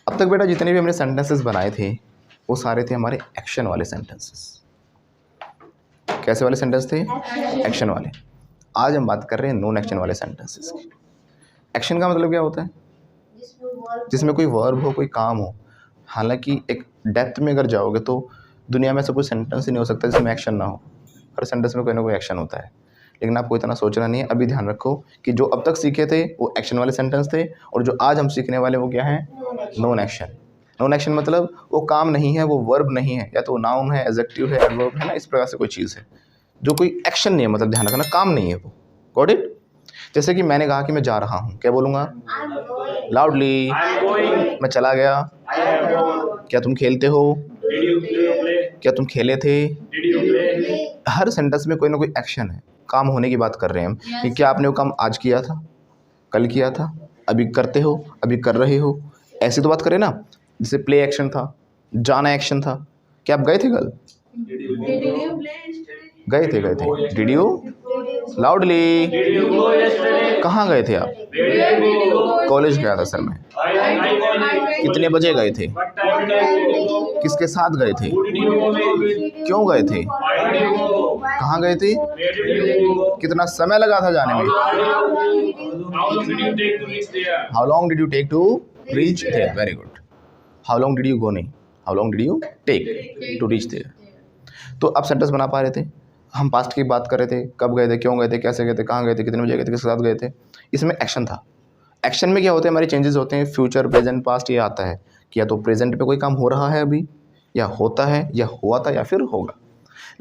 अब तक बेटा जितने भी हमने सेंटेंसेस बनाए थे वो सारे थे हमारे एक्शन वाले सेंटेंसेस। कैसे वाले सेंटेंस थे? एक्शन वाले। आज हम बात कर रहे हैं नॉन एक्शन वाले सेंटेंसेस की। एक्शन का मतलब क्या होता है? जिसमें कोई वर्ब हो, कोई काम हो। हालांकि एक डेप्थ में अगर जाओगे तो दुनिया में ऐसा कोई सेंटेंस ही नहीं हो सकता जिसमें एक्शन ना हो। हर सेंटेंस में कोई ना कोई एक्शन होता है, लेकिन आपको इतना सोचना नहीं है। अभी ध्यान रखो कि जो अब तक सीखे थे वो एक्शन वाले सेंटेंस थे, और जो आज हम सीखने वाले वो क्या है? Non action. नॉन एक्शन मतलब वो काम नहीं है, वो वर्ब नहीं है, या तो नाउन है, एडजेक्टिव है, एडवर्ब है ना, इस प्रकार से कोई चीज़ है जो कोई एक्शन नहीं है, मतलब ध्यान रखना काम नहीं है वो। Got it? जैसे कि मैंने कहा कि मैं जा रहा हूँ, क्या बोलूँगा? लाउडली। मैं चला गया। क्या तुम खेलते हो? क्या तुम खेले थे? हर सेंटेंस में कोई ना कोई एक्शन है, काम होने की बात कर रहे हैं हम कि क्या आपने वो काम आज किया था, कल किया था, अभी करते हो, अभी कर रहे हो, ऐसी तो बात करें ना। जैसे प्ले एक्शन था, जाना एक्शन था। क्या आप गए थे कल? गए थे डिड यू? लाउडली। कहाँ गए थे आप? कॉलेज गया था सर मैं। कितने बजे गए थे? किसके साथ गए थे? क्यों गए थे? कहाँ गए थे? कितना समय लगा था जाने में? How long did you take to reach there? Very good. How long did you go नहीं, how long did you take to reach there. तो आप सेंटेंस बना पा रहे थे। हम पास्ट की बात कर रहे थे, कब गए थे, क्यों गए थे, कैसे गए थे, कहाँ गए थे, कितने बजे गए थे, किसके साथ गए थे। इसमें एक्शन था। एक्शन में क्या होते हैं? हमारे चेंजेस होते हैं, फ्यूचर, प्रेजेंट, पास्ट। ये आता है कि या तो प्रेजेंट पे कोई काम हो रहा है अभी, या होता है, या हुआ था, या फिर होगा।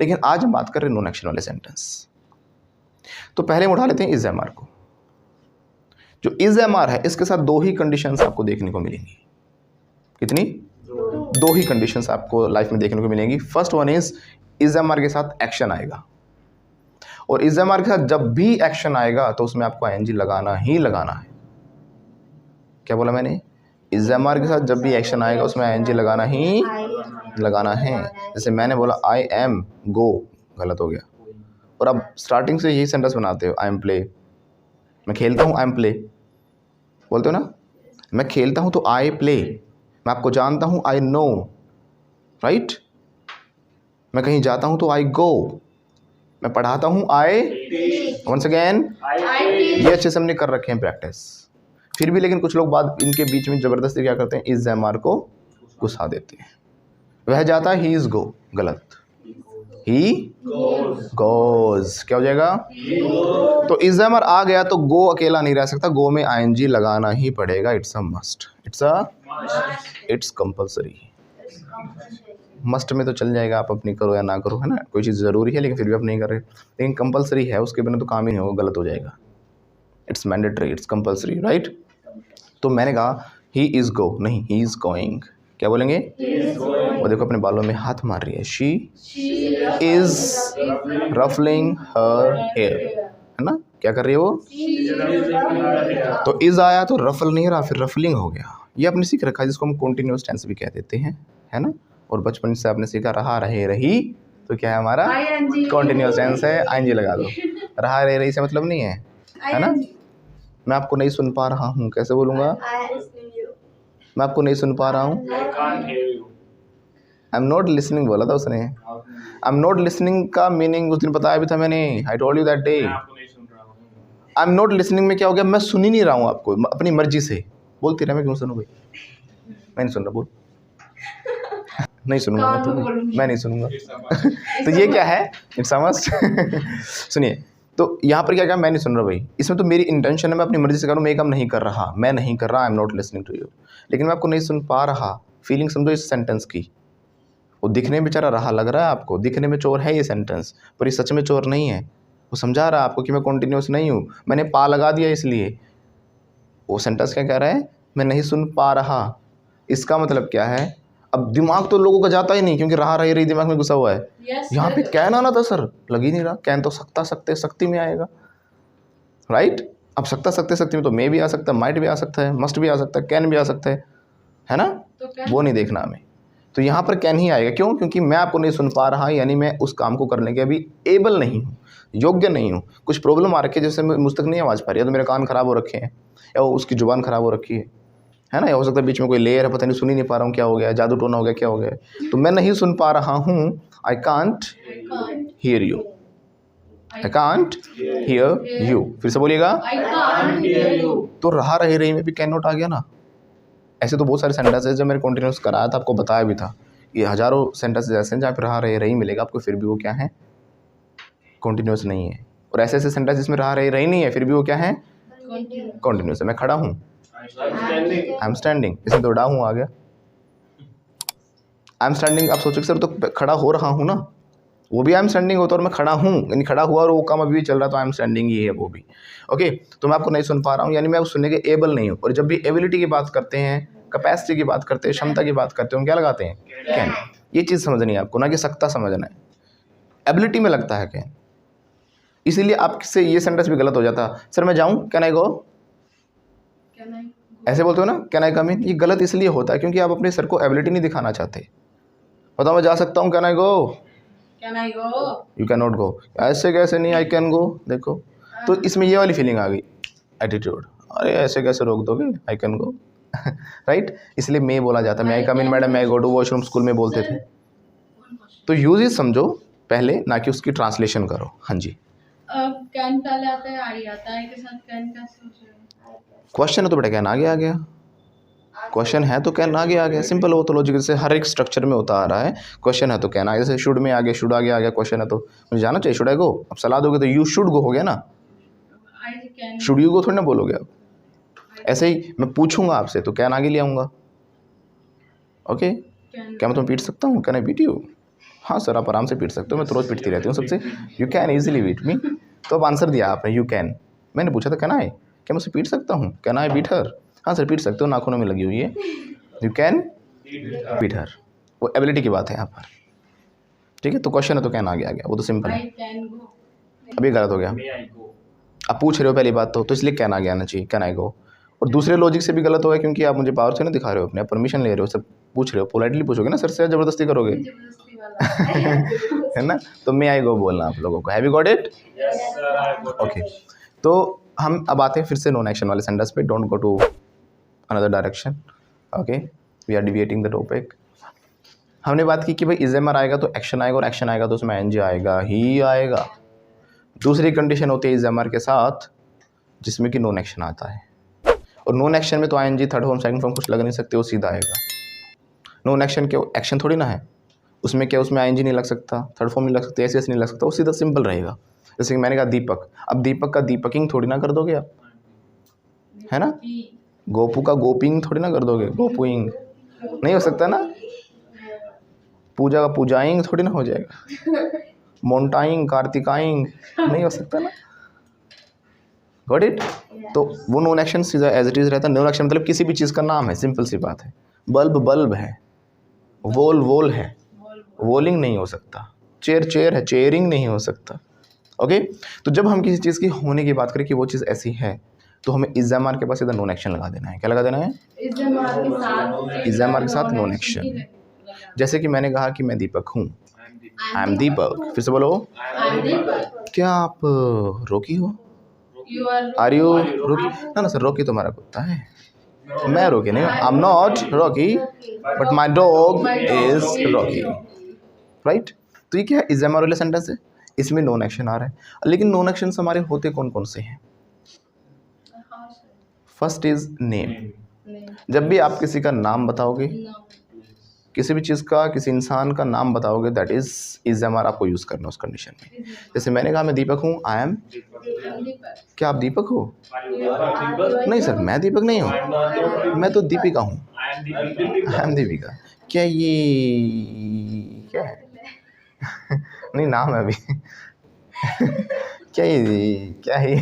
लेकिन आज हम बात कर रहे हैं नॉन एक्शन वाले सेंटेंस। तो पहले हम उठा लेते हैं इज एम आर को। जो इज एम आर है इसके साथ दो ही कंडीशंस आपको देखने को मिलेंगी। कितनी? दो ही कंडीशंस आपको लाइफ में देखने को मिलेंगी। First one is am are के साथ एक्शन आएगा, और इज एम आर के साथ जब भी एक्शन आएगा तो उसमें आपको आईएनजी लगाना ही लगाना है। क्या बोला मैंने? इज एम आर के साथ जब भी एक्शन आएगा उसमें आईएनजी लगाना ही लगाना है। जैसे मैंने बोला आई एम गो, गलत हो गया। और अब स्टार्टिंग से यही सेंटेंस बनाते हो, आई एम प्ले। मैं खेलता हूँ, आई एम प्ले बोलते हो ना। मैं खेलता हूँ तो आई प्ले। मैं आपको जानता हूँ, आई नो, राइट। मैं कहीं जाता हूँ तो आई गो। मैं पढ़ाता हूँ, आई वंस अगेन। ये अच्छे से हमने कर रखे हैं प्रैक्टिस। फिर भी लेकिन कुछ लोग बाद इनके बीच में ज़बरदस्ती क्या करते हैं, इज एम आर को घुसा देते हैं। वह जाता है, ही इज गो, गलत। He goes. क्या हो जाएगा? तो इज एम आर आ गया तो गो अकेला नहीं रह सकता, गो में आईएनजी लगाना ही पड़ेगा। It's a must, it's compulsory. Must में तो चल जाएगा, आप अपनी करो या ना करो, है ना। कोई चीज़ ज़रूरी है लेकिन फिर भी आप नहीं कर रहे, लेकिन कंपल्सरी है, उसके बिना तो काम ही नहीं होगा, गलत हो जाएगा। It's mandatory, it's compulsory, right. तो मैंने कहा ही इज़ गो, नहीं ही इज़ गोइंग। क्या बोलेंगे? वो देखो अपने बालों में हाथ मार रही है। She is ruffling her hair, है ना। क्या कर रही है वो? तो इज़ आया तो रफल नहीं रहा, फिर रफलिंग हो गया। ये आपने सीख रखा है, जिसको हम कॉन्टिन्यूस टेंस भी कह देते हैं, है ना। और बचपन से आपने सीखा रहा, रहे, रही, तो क्या है हमारा? कॉन्टिन्यूस टेंस है। आईएनजी लगा दो। रहा, रहे, रही से मतलब नहीं है ना। मैं आपको नहीं सुन पा रहा हूँ, कैसे बोलूँगा? मैं आपको नहीं सुन पा रहा हूँ। आई एम नॉट लिसनिंग बोला था उसने। आई एम नॉट लिसनिंग का मीनिंग उस दिन बताया भी था मैंने। I told you that day. I am not listening में क्या हो गया? मैं सुन ही नहीं रहा हूँ आपको, अपनी मर्जी से बोलती रहा। मैं क्यों सुनूँ भाई? मैं नहीं सुन रहा, बोल। नहीं सुनूंगा मैं नहीं सुनूंगा। तो ये क्या है? It's a must. सुनिए, तो यहाँ पर क्या मैं नहीं सुन रहा भाई, इसमें तो मेरी इंटेंशन है, मैं अपनी मर्जी से करूँ, मैं ये काम नहीं कर रहा, मैं नहीं कर रहा, I am not listening to you. लेकिन मैं आपको नहीं सुन पा रहा, फीलिंग समझो इस सेंटेंस की। वो दिखने में बेचारा रहा लग रहा है आपको, दिखने में चोर है ये सेंटेंस, पर ये सच में चोर नहीं है। वो समझा रहा है आपको कि मैं कॉन्टिन्यूस नहीं हूँ, मैंने पा लगा दिया इसलिए। वो सेंटेंस क्या कह रहा है? मैं नहीं सुन पा रहा। इसका मतलब क्या है? अब दिमाग तो लोगों का जाता ही नहीं, क्योंकि रहा, रही, रही दिमाग में घुसा हुआ है। यहाँ पे कैन आना था सर, लग ही नहीं रहा। कैन तो सकता, सकते, शक्ति में आएगा, राइट। अब सकता, सकते, शक्ति में तो मे भी आ सकता है, माइट भी आ सकता है, मस्ट भी आ सकता है, कैन भी आ सकता है ना। वो नहीं देखना हमें। तो यहाँ पर कैन ही आएगा। क्यों? क्योंकि मैं आपको नहीं सुन पा रहा, यानी मैं उस काम को करने के अभी एबल नहीं हूँ, योग्य नहीं हूँ। कुछ प्रॉब्लम आ रखी है, जैसे मुझ तक नहीं आवाज़ पा रही है, तो मेरे कान खराब हो रखे हैं, या उसकी जुबान खराब हो रखी है है ना, या हो सकता है बीच में कोई लेयर है, पता नहीं, सुन ही नहीं पा रहा हूँ, क्या हो गया, जादू टोना हो गया, क्या हो गया, तो मैं नहीं सुन पा रहा हूँ, I can't hear you, I can't hear you. फिर से बोलिएगा, I can't hear you. तो रहा रही रही में भी कैन नॉट आ गया ना। ऐसे तो बहुत सारे सेंटेंस है जब मैंने कॉन्टिन्यूस कराया था, आपको बताया भी था, ये हजारों सेंटेंस ऐसे हैं जहाँ पे रहा रही रही मिलेगा आपको, फिर भी वो क्या है, कॉन्टिन्यूस नहीं है। और ऐसे ऐसे सेंटेंस जिसमें रहा रही रही नहीं है, फिर भी वो क्या है, कॉन्टिन्यूस है। मैं खड़ा हूँ, आई एम स्टैंडिंग, इसमें तो डाउन आ गया, आई एम स्टैंडिंग। आप सोचो कि सर तो खड़ा हो रहा हूँ ना, वो भी आई एम स्टैंडिंग होता है, और मैं खड़ा हूँ यानी खड़ा हुआ और वो काम अभी भी चल रहा, तो आई एम स्टैंडिंग ही है वो भी। ओके, तो मैं आपको नहीं सुन पा रहा हूँ, यानी मैं सुनने के एबल नहीं हूँ। और जब भी एबिलिटी की बात करते हैं, कैपेसिटी की बात करते हैं, क्षमता की बात करते हैं, हम क्या लगाते हैं, कैन। ये चीज़ समझनी है आपको, ना कि सकता समझना है, एबिलिटी में लगता है कैन। इसीलिए आपसे ये सेंटेंस भी गलत हो जाता, सर मैं जाऊँ, कैन आई गो, ऐसे बोलते हो ना, कैन आई कम इन। ये गलत इसलिए होता है क्योंकि आप अपने सर को एबिलिटी नहीं दिखाना चाहते। बताओ मैं जा सकता हूँ, can I go, Can I go? You can not go, ऐसे कैसे नहीं, आई कैन गो। देखो, तो इसमें ये वाली फीलिंग आ गई, एटीट्यूड, अरे ऐसे कैसे रोक दोगे, आई कैन गो, राइट। इसलिए मे बोला जाता है, मे आई कम इन मैडम, मैं गो टू वॉशरूम, स्कूल में बोलते थे। तो यूज समझो पहले, ना कि उसकी ट्रांसलेशन करो। हाँ जी, कैन पहले आता है, आई आता है के साथ, कैन कैसे सोच रहे हो? क्वेश्चन है तो बेटा कैन आगे आ गया, क्वेश्चन है तो कैन आगे आ गया, सिंपल। वो तो लॉजिक से हर एक स्ट्रक्चर में होता आ रहा है, क्वेश्चन है तो कैन आगे, जैसे शुड में आगे, शुड आगे आ गया, क्वेश्चन है तो मुझे जाना चाहिए, शुड आई गो। अब सलाह दोगे तो यू शुड गो हो गया ना, I can should you go थोड़ी ना बोलोगे आप। ऐसे ही मैं पूछूंगा आपसे तो कैन आगे ले आऊँगा। ओके, कैन क्या मैं तुम्हें पीट सकता हूँ, कैन आई बीट यू? हाँ सर, आप आराम से पीट सकते हो, मैं तो रोज़ पीटती रहती हूँ सबसे। You can easily beat me. तो अब आंसर दिया आपने, यू कैन। मैंने पूछा था कैन आई, क्या मैं उसे पीट सकता हूँ, कैन आई बीट हर? हाँ सर पीट सकते हो, नाखूनों में लगी हुई है, यू कैन बीट हर। वो एबिलिटी की बात है यहाँ पर, ठीक है। तो क्वेश्चन है तो कैन आगे आ गया, वो तो सिंपल आई है। Can go. अभी गलत हो गया, आप पूछ रहे हो पहली बात तो इसलिए कैन आगे आना चाहिए, कैन आई गो। और दूसरे लॉजिक से भी गलत हो गया क्योंकि आप मुझे पावर से नहीं दिखा रहे हो, अपने परमिशन ले रहे हो, सब पूछ रहे हो, पोलाइटली पूछोगे ना, सर से ज़बरदस्ती करोगे, जबरदस्ती वाला। है ना। तो मे आई गो बोलना आप लोगों को। Have you got it? Okay, तो हम अब आते हैं फिर से नॉन एक्शन वाले सेंटेंस पे। Don't go to another direction, okay, we are deviating the topic. हमने बात की कि भाई इजेमर आएगा तो एक्शन आएगा, और एक्शन आएगा तो उसमें एनजी आएगा ही आएगा। दूसरी कंडीशन होती है इजेमर के साथ जिसमें कि नॉन एक्शन आता है, और नॉन एक्शन में तो ING third form second form कुछ लग नहीं सकते, वो सीधा आएगा। नॉन एक्शन के एक्शन थोड़ी ना है, उसमें क्या, उसमें आईएनजी नहीं लग सकता, थर्ड फॉर्म नहीं लग सकता, ऐसे नहीं लग सकता, वो सीधा सिंपल रहेगा। जैसे कि मैंने कहा दीपक, अब दीपक का दीपकिंग थोड़ी ना कर दोगे आप, है ना। गोपू का गोपिंग थोड़ी ना कर दोगे, गोपुइंग नहीं हो सकता ना। पूजा का पूजाइंग थोड़ी ना हो जाएगा, मोन्टाइंग कार्तिकाइंग नहीं हो सकता ना। Got it? तो वो नॉन एक्शन सीधा एज इट इज रहता है। नॉन एक्शन मतलब किसी भी चीज़ का नाम है, सिंपल सी बात है। बल्ब बल्ब है, वोल वोल है, वोलिंग नहीं हो सकता। चेयर चेयर है, चेयरिंग नहीं हो सकता। ओके, तो जब हम किसी चीज़ की होने की बात करें कि वो चीज़ ऐसी है, तो हमें इज़ामार के पास सीधा नॉन एक्शन लगा देना है। क्या लगा देना है? इज़ामार के साथ नॉन एक्शन। जैसे कि मैंने कहा कि मैं दीपक हूँ, आई एम दीपक। फिर से बोलो, क्या आप रोकी हो? आर यू रोकी? ना ना सर, रोकी तो हमारा कुत्ता है, मैं रोकी नहीं हूँ, आई am not Rocky but my dog is Rocky, right. तो ये क्या है, इज़ामार वाला सेंटेंस है, इसमें नॉन एक्शन आ रहा है। लेकिन नॉन एक्शन हमारे होते कौन कौन से हैं? First is name. जब भी आप किसी का नाम बताओगे, किसी भी चीज़ का, किसी इंसान का नाम बताओगे, दैट इज इज़ामार आपको यूज़ करना उस कंडीशन में। जैसे मैंने कहा मैं दीपक हूँ, आई एम, क्या आप दीपक हो? नहीं सर, मैं दीपक नहीं हूँ, मैं तो दीपिका हूँ, आई एम दीपिका। क्या ये क्या है? नहीं नाम है अभी। क्या है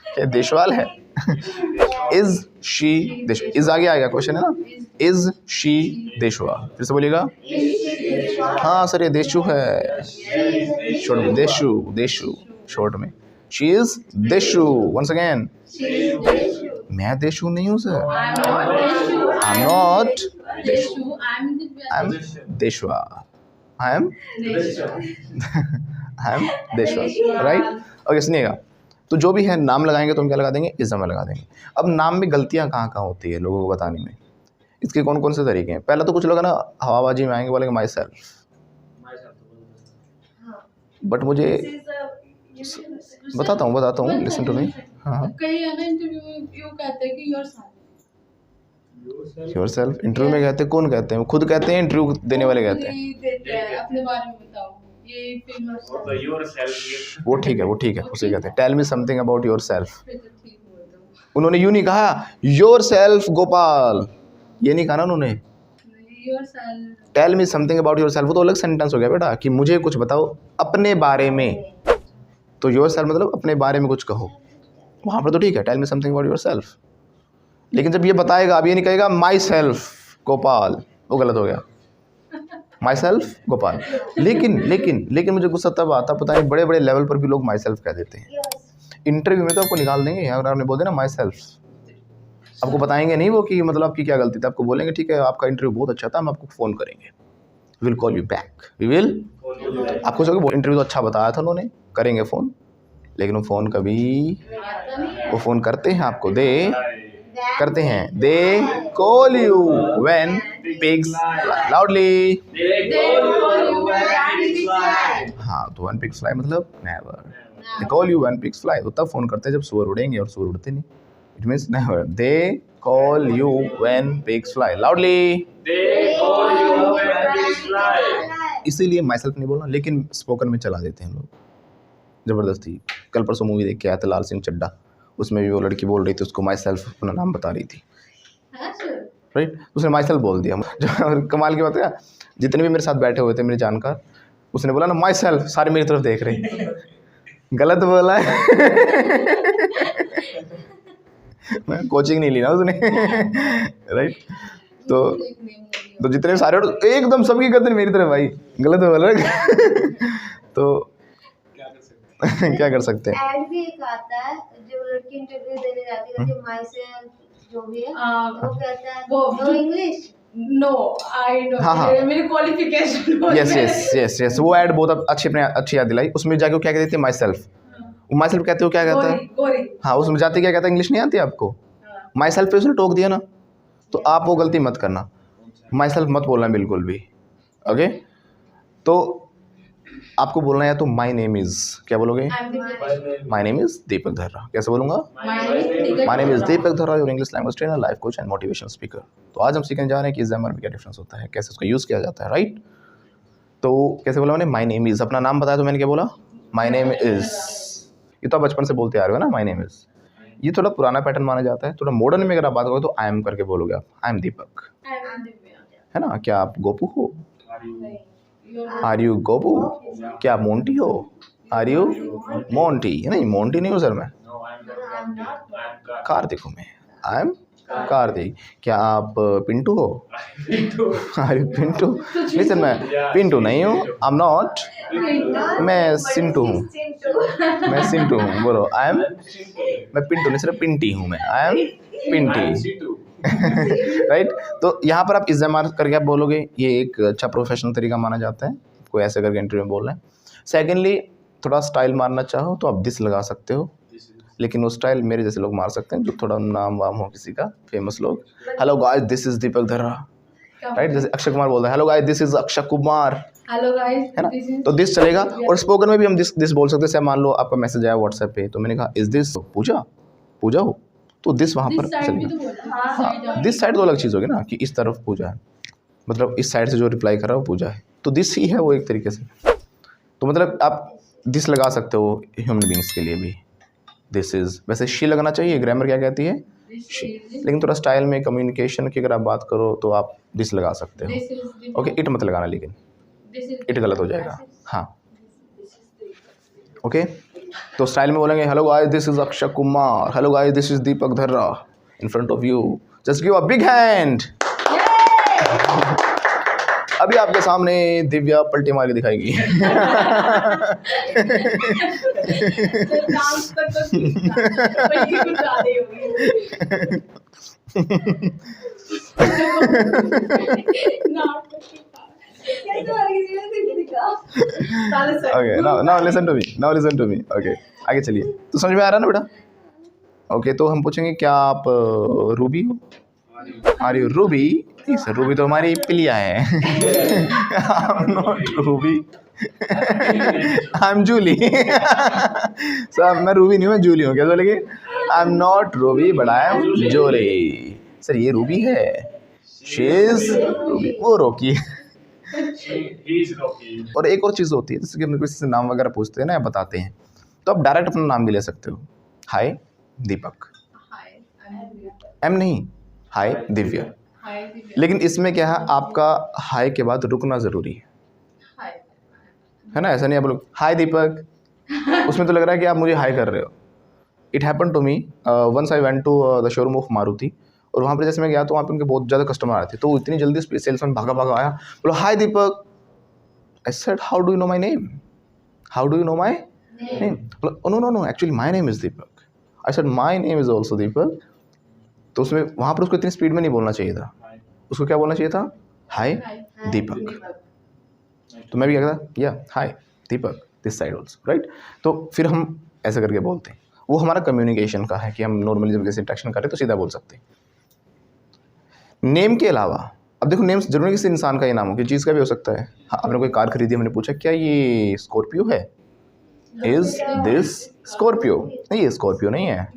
क्या देशवाल है? इज शी देश, इज आगे आएगा, क्वेश्चन है ना, इज शी देशवा। फिर से बोलिएगा। हाँ सर, ये देशु है, शॉर्ट में देशु, देशु शॉर्ट में, शी इज देशु। वंस अगेन, मैं देशु नहीं हूँ सर, आई एम नॉट देशु, आई एम देशवा, आई एम देशवा, राइट। ओके, सुनिएगा, तो जो भी है नाम लगाएंगे तो हम क्या लगा देंगे, इस समय लगा देंगे। अब नाम में गलतियाँ कहाँ कहाँ होती है लोगों को बताने में, इसके कौन कौन से तरीके हैं। पहला तो कुछ लोग है ना हवाबाजी में आएंगे, बोलेंगे माई सेल्फ, बट मुझे बताता हूँ लिसन टू मी। हाँ कई है ना इंटरव्यू में यूँ कहते हैं कि योर सेल्फ इंटरव्यू में कहते हैं, कौन कहते हैं, खुद कहते हैं, इंटरव्यू देने वाले कहते हैं। देते हैं अपने बारे में बताओ, ये फेमस वो ठीक है उसे कहते हैं tell me something about your self. फिर तो ठीक बोल दो। उन्होंने यूँ नहीं कहा योर सेल्फ गोपाल, ये नहीं कहा ना उन्होंने, yourself tell me something about your self, वो तो अलग सेंटेंस हो गया बेटा कि मुझे कुछ बताओ अपने बारे में। तो योर सेल्फ मतलब अपने बारे में कुछ कहो, वहाँ पर तो ठीक है tell me something about your self. लेकिन जब ये बताएगा, अब ये नहीं कहेगा माई सेल्फ गोपाल, वो गलत हो गया, माई सेल्फ गोपाल। लेकिन मुझे गुस्सा तब आता, पता नहीं बड़े बड़े लेवल पर भी लोग माई सेल्फ कह देते हैं। इंटरव्यू में तो आपको निकाल देंगे, अगर आपने बोल दिया ना माई सेल्फ, आपको बताएंगे नहीं वो कि मतलब आपकी क्या गलती थी, आपको बोलेंगे ठीक है आपका इंटरव्यू बहुत अच्छा था, हम आपको फ़ोन करेंगे, will call you back, we will. आपको सोचोगे इंटरव्यू तो अच्छा बताया था उन्होंने, करेंगे फ़ोन, लेकिन वो फ़ोन कभी, वो फ़ोन करते हैं आपको, दे करते हैं, they call you when pigs loudly. हाँ तो व्हेन पिग्स फ्लाई मतलब never, they call you when pigs fly, वो तब फ़ोन करते हैं जब सूअर उड़ेंगे, और सूअर उड़ते नहीं, it means never. They call you when pigs fly loudly, इसीलिए माई सेल्फ नहीं बोलना, लेकिन स्पोकन में चला देते हैं लोग ज़बरदस्ती। कल परसों मूवी देख के आया था लाल सिंह चड्ढा, उसमें भी वो लड़की बोल रही थी उसको माई सेल्फ अपना नाम बता रही थी, राइट, उसने माई सेल्फ बोल दिया। जो कमाल की बात है, जितने भी मेरे साथ बैठे हुए थे मेरे जानकार, उसने बोला ना माई सेल्फ, सारे मेरी तरफ देख रहे, गलत बोला है। मैं कोचिंग नहीं ली ना उसने, राइट। तो जितने सारे एकदम सबकी गर्दन मेरी तरफ आई, गलत बोला। तो क्या कर सकते हैं। ऐड भी एक आता है, जो लड़की इंटरव्यू देने जाती है, माई सेल्फ जो भी है, वो कहता है no English, no I know, हाँ। मेरी क्वालिफिकेशन। यस वो ऐड बहुत अच्छी याद दिलाई। उसमें जाके वो क्या कहते हैं माई सेल्फ, माई सेल्फ कहते हो क्या कहता है, हाँ उसमें जाते क्या कहता है, इंग्लिश नहीं आती आपको, माई सेल्फ पे उसने टोक दिया ना, तो आप वो गलती मत करना, माई सेल्फ मत बोलना बिल्कुल भी, ओके। तो आपको बोलना है तो माई नेम इज़, क्या बोलोगे, माई नेम इज़ दीपक धर्रा, कैसे बोलूँगा, my name is Deepak Dharra, your English language trainer, life coach and motivational speaker. तो आज हम सीखने जा रहे हैं कि ग्रामर में क्या डिफरेंस होता है, कैसे उसका यूज़ किया जाता है, राइट। तो कैसे बोला मैंने, माई नेम इज़, अपना नाम बताया तो मैंने क्या बोला, माई नेम इज़। ये तो आप बचपन से बोलते आ रहे हो ना, माई नेम इज़। ये थोड़ा पुराना पैटर्न माना जाता है, थोड़ा मॉडर्न में अगर आप बात करोगे तो आई एम करके बोलोगे आप, आई एम दीपक, है ना। क्या आप गोपू हो, आर यू गोपू, क्या आप मोंटी हो, आर यू मोंटी, नहीं मोंटी नहीं हूँ सर मैं, कार्तिक हूँ मैं, आई एम कार्तिक। क्या आप पिंटू हो, आर यू पिंटू, नहीं सर मैं पिंटू नहीं हूँ, आई एम नॉट, मैं सिंटू हूँ, मैं सिंटू हूँ, बोलो आई एम, मैं पिंटू नहीं सर पिंटी हूँ मैं, आई एम पिंटी, राइट। तो यहाँ पर आप इस्तेमाल करके आप बोलोगे, ये एक अच्छा प्रोफेशनल तरीका माना जाता है, कोई ऐसे करके इंटरव्यू में बोल रहे हैं। सेकेंडली, थोड़ा स्टाइल मारना चाहो तो आप दिस लगा सकते हो, लेकिन वो स्टाइल मेरे जैसे लोग मार सकते हैं जो थोड़ा नाम वाम हो किसी का, फेमस लोग। Hello guys this is Deepak Dharra, right, जैसे अक्षय कुमार बोलता है hello guys this is Akshay Kumar, hello guys, है ना, तो दिस चलेगा। और स्पोकन में भी हम दिस बोल सकते हैं। मान लो आपका मैसेज आया व्हाट्सएप पे, तो मैंने कहा इज दिस पूजा हो, तो दिस वहाँ पर चलेगा। हाँ, दिस साइड तो अलग चीज़ होगी ना कि इस तरफ पूजा है, मतलब इस साइड से जो रिप्लाई कर रहा है वो पूजा है, तो दिस ही है वो एक तरीके से। तो मतलब आप दिस लगा सकते हो ह्यूमन बींग्स के लिए भी, दिस इज़। वैसे शी लगना चाहिए, ग्रामर क्या कहती है शी, लेकिन थोड़ा स्टाइल में कम्युनिकेशन की अगर आप बात करो तो आप दिस लगा सकते हो, ओके। इट मत लगाना, लेकिन इट गलत हो जाएगा, हाँ, ओके। तो स्टाइल में बोलेंगे hello guys this is Akshay Kumar, hello guys this is Deepak Dharra, in front of you just give a big hand. अभी आपके सामने दिव्या पलटी मार के दिखाएगी। Okay now listen to me okay आगे चलिए। तो समझ में आ रहा है ना बेटा? ओके तो हम पूछेंगे क्या आप रूबी हो? Are you Ruby? Sir Ruby तो हमारी पिलिया है। I am not Ruby, I am Julie. Sir मैं रूबी नहीं हूँ, मैं जूली हूँ। क्या बोलेंगे? I am not Ruby but I am Julie. Sir ये रूबी है, शी इज रूबी, वो रोकी। और एक और चीज़ होती है, जैसे कि हम किसी से नाम वगैरह पूछते हैं ना या बताते हैं, तो आप डायरेक्ट अपना नाम भी ले सकते हो। हाय दीपक, एम नहीं, हाय दिव्या। लेकिन इसमें क्या है, आपका हाय के बाद रुकना ज़रूरी है ना। ऐसा नहीं आप लोग हाय दीपक, उसमें तो लग रहा है कि आप मुझे हाय कर रहे हो। It happen to me once I went to the showroom of Maruti, और वहाँ पर जैसे मैं गया तो वहाँ पे उनके बहुत ज़्यादा कस्टमर आए थे, तो इतनी जल्दी सेल्समैन भागा आया, बोलो hi Deepak. I said how do you know my name, how do you know my name? बोलो no actually my name is Deepak. I said my name is also Deepak. तो उसमें वहाँ पर उसको इतनी स्पीड में नहीं बोलना चाहिए था, उसको क्या बोलना चाहिए था? हाय दीपक। तो मैं भी क्या था, या हाय दीपक दिस साइड ऑल्सो, राइट। तो फिर हम ऐसा करके बोलते हैं, वो हमारा कम्युनिकेशन का है कि हम नॉर्मली जब किसी इंटरेक्शन करें तो सीधा बोल सकते हैं। नेम के अलावा अब देखो, नेम्स जरूरी किसी इंसान का ही नाम हो, किसी चीज़ का भी हो सकता है। हाँ, आपने कोई कार खरीदी, मैंने पूछा क्या ये स्कॉर्पियो है? Is this Scorpio? नहीं, ये स्कॉर्पियो नहीं है,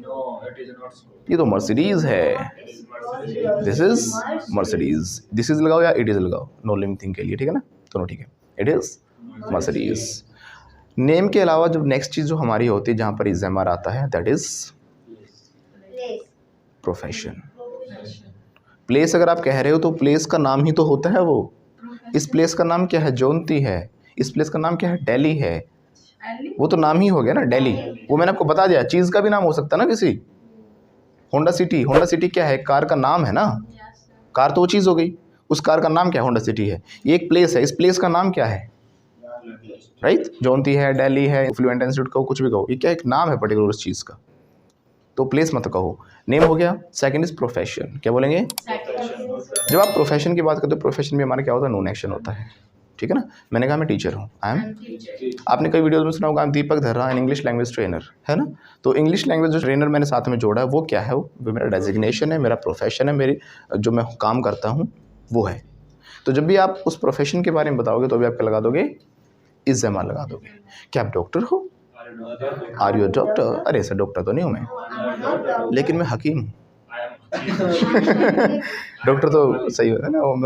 ये तो मर्सिडीज है। This is Mercedes. This is लगाओ या इट इज लगाओ, नो लिविंग थिंग के लिए, ठीक है ना, दोनों ठीक है। It is Mercedes. नेम के अलावा जब नेक्स्ट चीज़ जो हमारी होती है, जहाँ पर इज एम आर आता है, दैट इज प्रोफेशन। प्लेस अगर आप कह रहे हो तो प्लेस का नाम ही तो होता है वो। इस प्लेस का नाम क्या है? जौनती है। इस प्लेस का नाम क्या है? दिल्ली है। वो तो नाम ही हो गया ना, दिल्ली। वो मैंने आपको बता दिया, चीज़ का भी नाम हो सकता है ना किसी। होंडा सिटी, होंडा सिटी क्या है? कार का नाम है ना। कार तो वो चीज़ हो गई, उस कार का नाम क्या है? होंडा सिटी है। ये एक प्लेस है, इस प्लेस का नाम क्या है? राइट, जौनती है, दिल्ली है, फ्लुएंट इंस्टीट्यूट कहो, कुछ भी कहो, ये क्या एक नाम है पर्टिकुलर उस चीज़ का। तो प्लेस मत कहो, नेम हो गया। Second is profession. क्या बोलेंगे? जब आप प्रोफेशन की बात करते हो, प्रोफेशन में हमारा क्या होता है? नोन एक्शन होता है, ठीक है ना। मैंने कहा मैं टीचर हूँ, आई एम। आपने कई वीडियोस में सुना होगा, दीपक धर्रा एन इंग्लिश लैंग्वेज ट्रेनर, है ना। तो इंग्लिश लैंग्वेज जो ट्रेनर मैंने साथ में जोड़ा है, वो क्या है? वो मेरा डेजिग्नेशन है, मेरा प्रोफेशन है, मेरी जो मैं काम करता हूँ वो है। तो जब भी आप उस प्रोफेशन के बारे में बताओगे तो भी आप क्या लगा दोगे? इज एम आर लगा दोगे। क्या आप डॉक्टर हो? Are you doctor? अरे सर डॉक्टर तो नहीं हूँ मैं, लेकिन मैं हकीम हूँ। डॉक्टर तो सही होता है ना, वो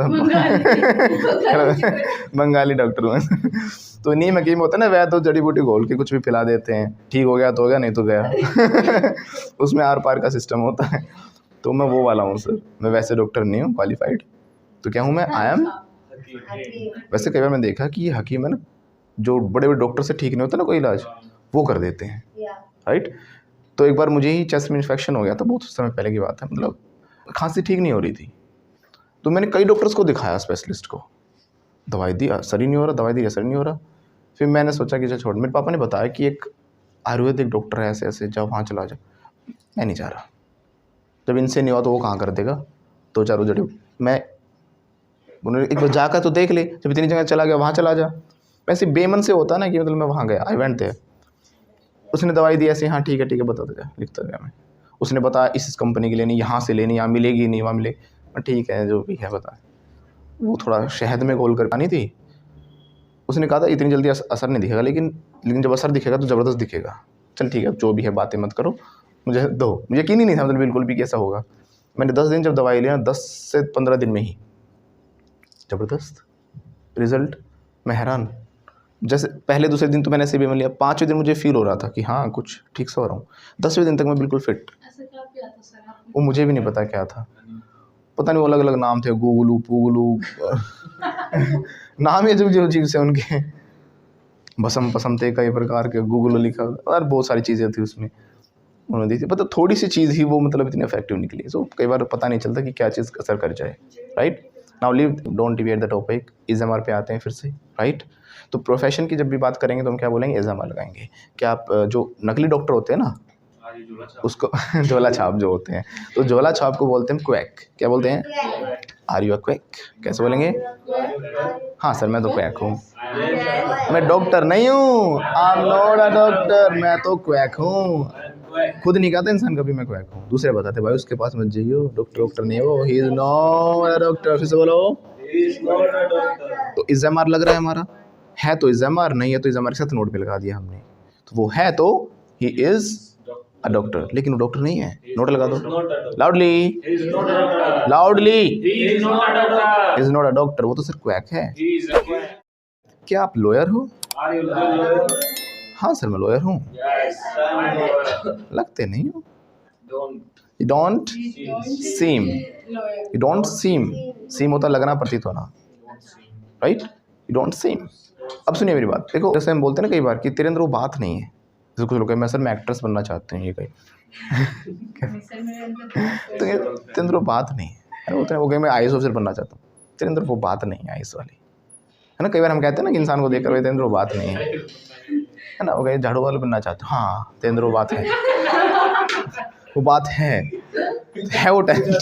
बंगाली डॉक्टर हूँ। तो नहीं हकीम होता है ना, वह तो जड़ी बूटी घोल के कुछ भी पिला देते हैं, ठीक हो गया तो हो गया, नहीं तो गया। उसमें आर पार का सिस्टम होता है। तो मैं वो वाला हूँ सर, मैं वैसे डॉक्टर नहीं हूँ क्वालिफाइड। तो क्या हूँ मैं? I am. वैसे कई बार मैंने देखा कि ये हकीम है ना, जो बड़े बड़े डॉक्टर से ठीक नहीं होता ना कोई इलाज, वो कर देते हैं, राइट। तो एक बार मुझे ही चेस्ट में इन्फेक्शन हो गया था, बहुत समय पहले की बात है, मतलब खांसी ठीक नहीं हो रही थी। तो मैंने कई डॉक्टर्स को दिखाया, स्पेशलिस्ट को, दवाई दी, असर ही नहीं हो रहा, दवाई दी, असर नहीं हो रहा। फिर मैंने सोचा कि छोड़, मेरे पापा ने बताया कि एक आयुर्वेदिक डॉक्टर है, ऐसे ऐसे जाओ, वहाँ चला जाओ। मैं नहीं जा रहा, जब इनसे नहीं हुआ तो वो कहाँ कर देगा। दो चार जड़ी मैं उन्होंने एक बार जाकर तो देख ले, जब इतनी जगह चला गया वहाँ चला जा। वैसे बेमन से होता ना कि मतलब मैं वहाँ गया, आई वेंट देयर। उसने दवाई दी ऐसे, हाँ ठीक है बता दे, लिखता गया मैं। उसने बताया इस कंपनी की लेनी, यहाँ से लेनी, यहाँ मिलेगी नहीं, वहाँ मिलेगी, ठीक है जो भी है बता। वो थोड़ा शहद में घोल कर पानी थी। उसने कहा था इतनी जल्दी असर नहीं दिखेगा, लेकिन जब असर दिखेगा तो ज़बरदस्त दिखेगा। चल ठीक है, जो भी है बातें मत करो, मुझे दो। मुझे यकीन ही नहीं था मतलब बिल्कुल भी कैसा होगा। मैंने 10 दिन जब दवाई लिया, 10 से 15 दिन में ही ज़बरदस्त रिज़ल्ट। मैं हैरान। जैसे पहले दूसरे दिन तो मैंने ऐसे भी लिया, 5वें दिन मुझे फील हो रहा था कि हाँ कुछ ठीक से हो रहा हूँ। 10वें दिन तक मैं बिल्कुल फिट। वो मुझे भी नहीं पता क्या था, पता नहीं वो अलग अलग नाम थे, गूगलू पूगलू नाम ही अजीब से उनके। भसम पसम थे कई प्रकार के, गूगल लिखा और बहुत सारी चीज़ें थी उसमें उन्होंने दी थी। मतलब थोड़ी सी चीज़ ही वो मतलब इतनी इफेक्टिव निकली। सो कई बार पता नहीं चलता कि क्या चीज़ असर कर जाए, right. Now leave, don't deviate the topic. Is am are पे आते हैं फिर से, राइट। तो प्रोफेशन की जब भी बात करेंगे तो हम क्या बोलेंगे? इज एम आर लगाएंगे। क्या आप जो नकली डॉक्टर होते हैं ना, उसको झोला छाप जो होते हैं, तो झोला छाप को बोलते हैं क्वैक। क्या बोलते हैं? Are you a quack? कैसे बोलेंगे? हाँ सर मैं तो क्वैक हूँ, मैं डॉक्टर नहीं हूँ, आई एम नॉट अ डॉक्टर, मैं तो क्वैक हूँ। खुद नहीं कहता इंसान कभी मैं क्वैक हूँ, दूसरे बताते भाई उसके पास मत जाइयो, डॉक्टर नहीं हो, he is not a doctor. फिर से बोलो। तो इज़्ज़ामार लग रहा है हमारा, है तो इज़्ज़ामार, नहीं है तो इज़्ज़ामार के साथ नोट पे लगा दिया हमने, तो वो है तो ही इज अ डॉक्टर, लेकिन वो डॉक्टर नहीं है, नोट लगा दो loudly, loudly, is not a doctor, वो तो सिर्फ क्वैक है। क्या आप लॉयर हो? हाँ सर मैं लॉयर हूँ। लगते नहीं हो। You don't seem, you don't seem, seem होता लगना प्रतीत होना, राइट, यू डोंट सीम। अब सुनिए मेरी बात, देखो जैसे हम बोलते हैं ना कई बार कि तेरे अंदर वो बात नहीं है, जैसे कुछ लोग मैं सर मैं एक्ट्रेस बनना चाहते हैं, ये कहीं तो ये तेरे अंदर वो बात नहीं है, बोलते हैं वो कहीं मैं IAS ऑफिसर बनना चाहता हूँ, तेरे अंदर वो बात नहीं है IAS वाली, है ना। कई बार हम कहते हैं ना कि इंसान को देखकर तेरे अंदर वो बात नहीं है ना, वो कहीं झाड़ू वाला बनना चाहते हो, हाँ तेरे अंदर वो बात है, वो बात है वो टैलेंट।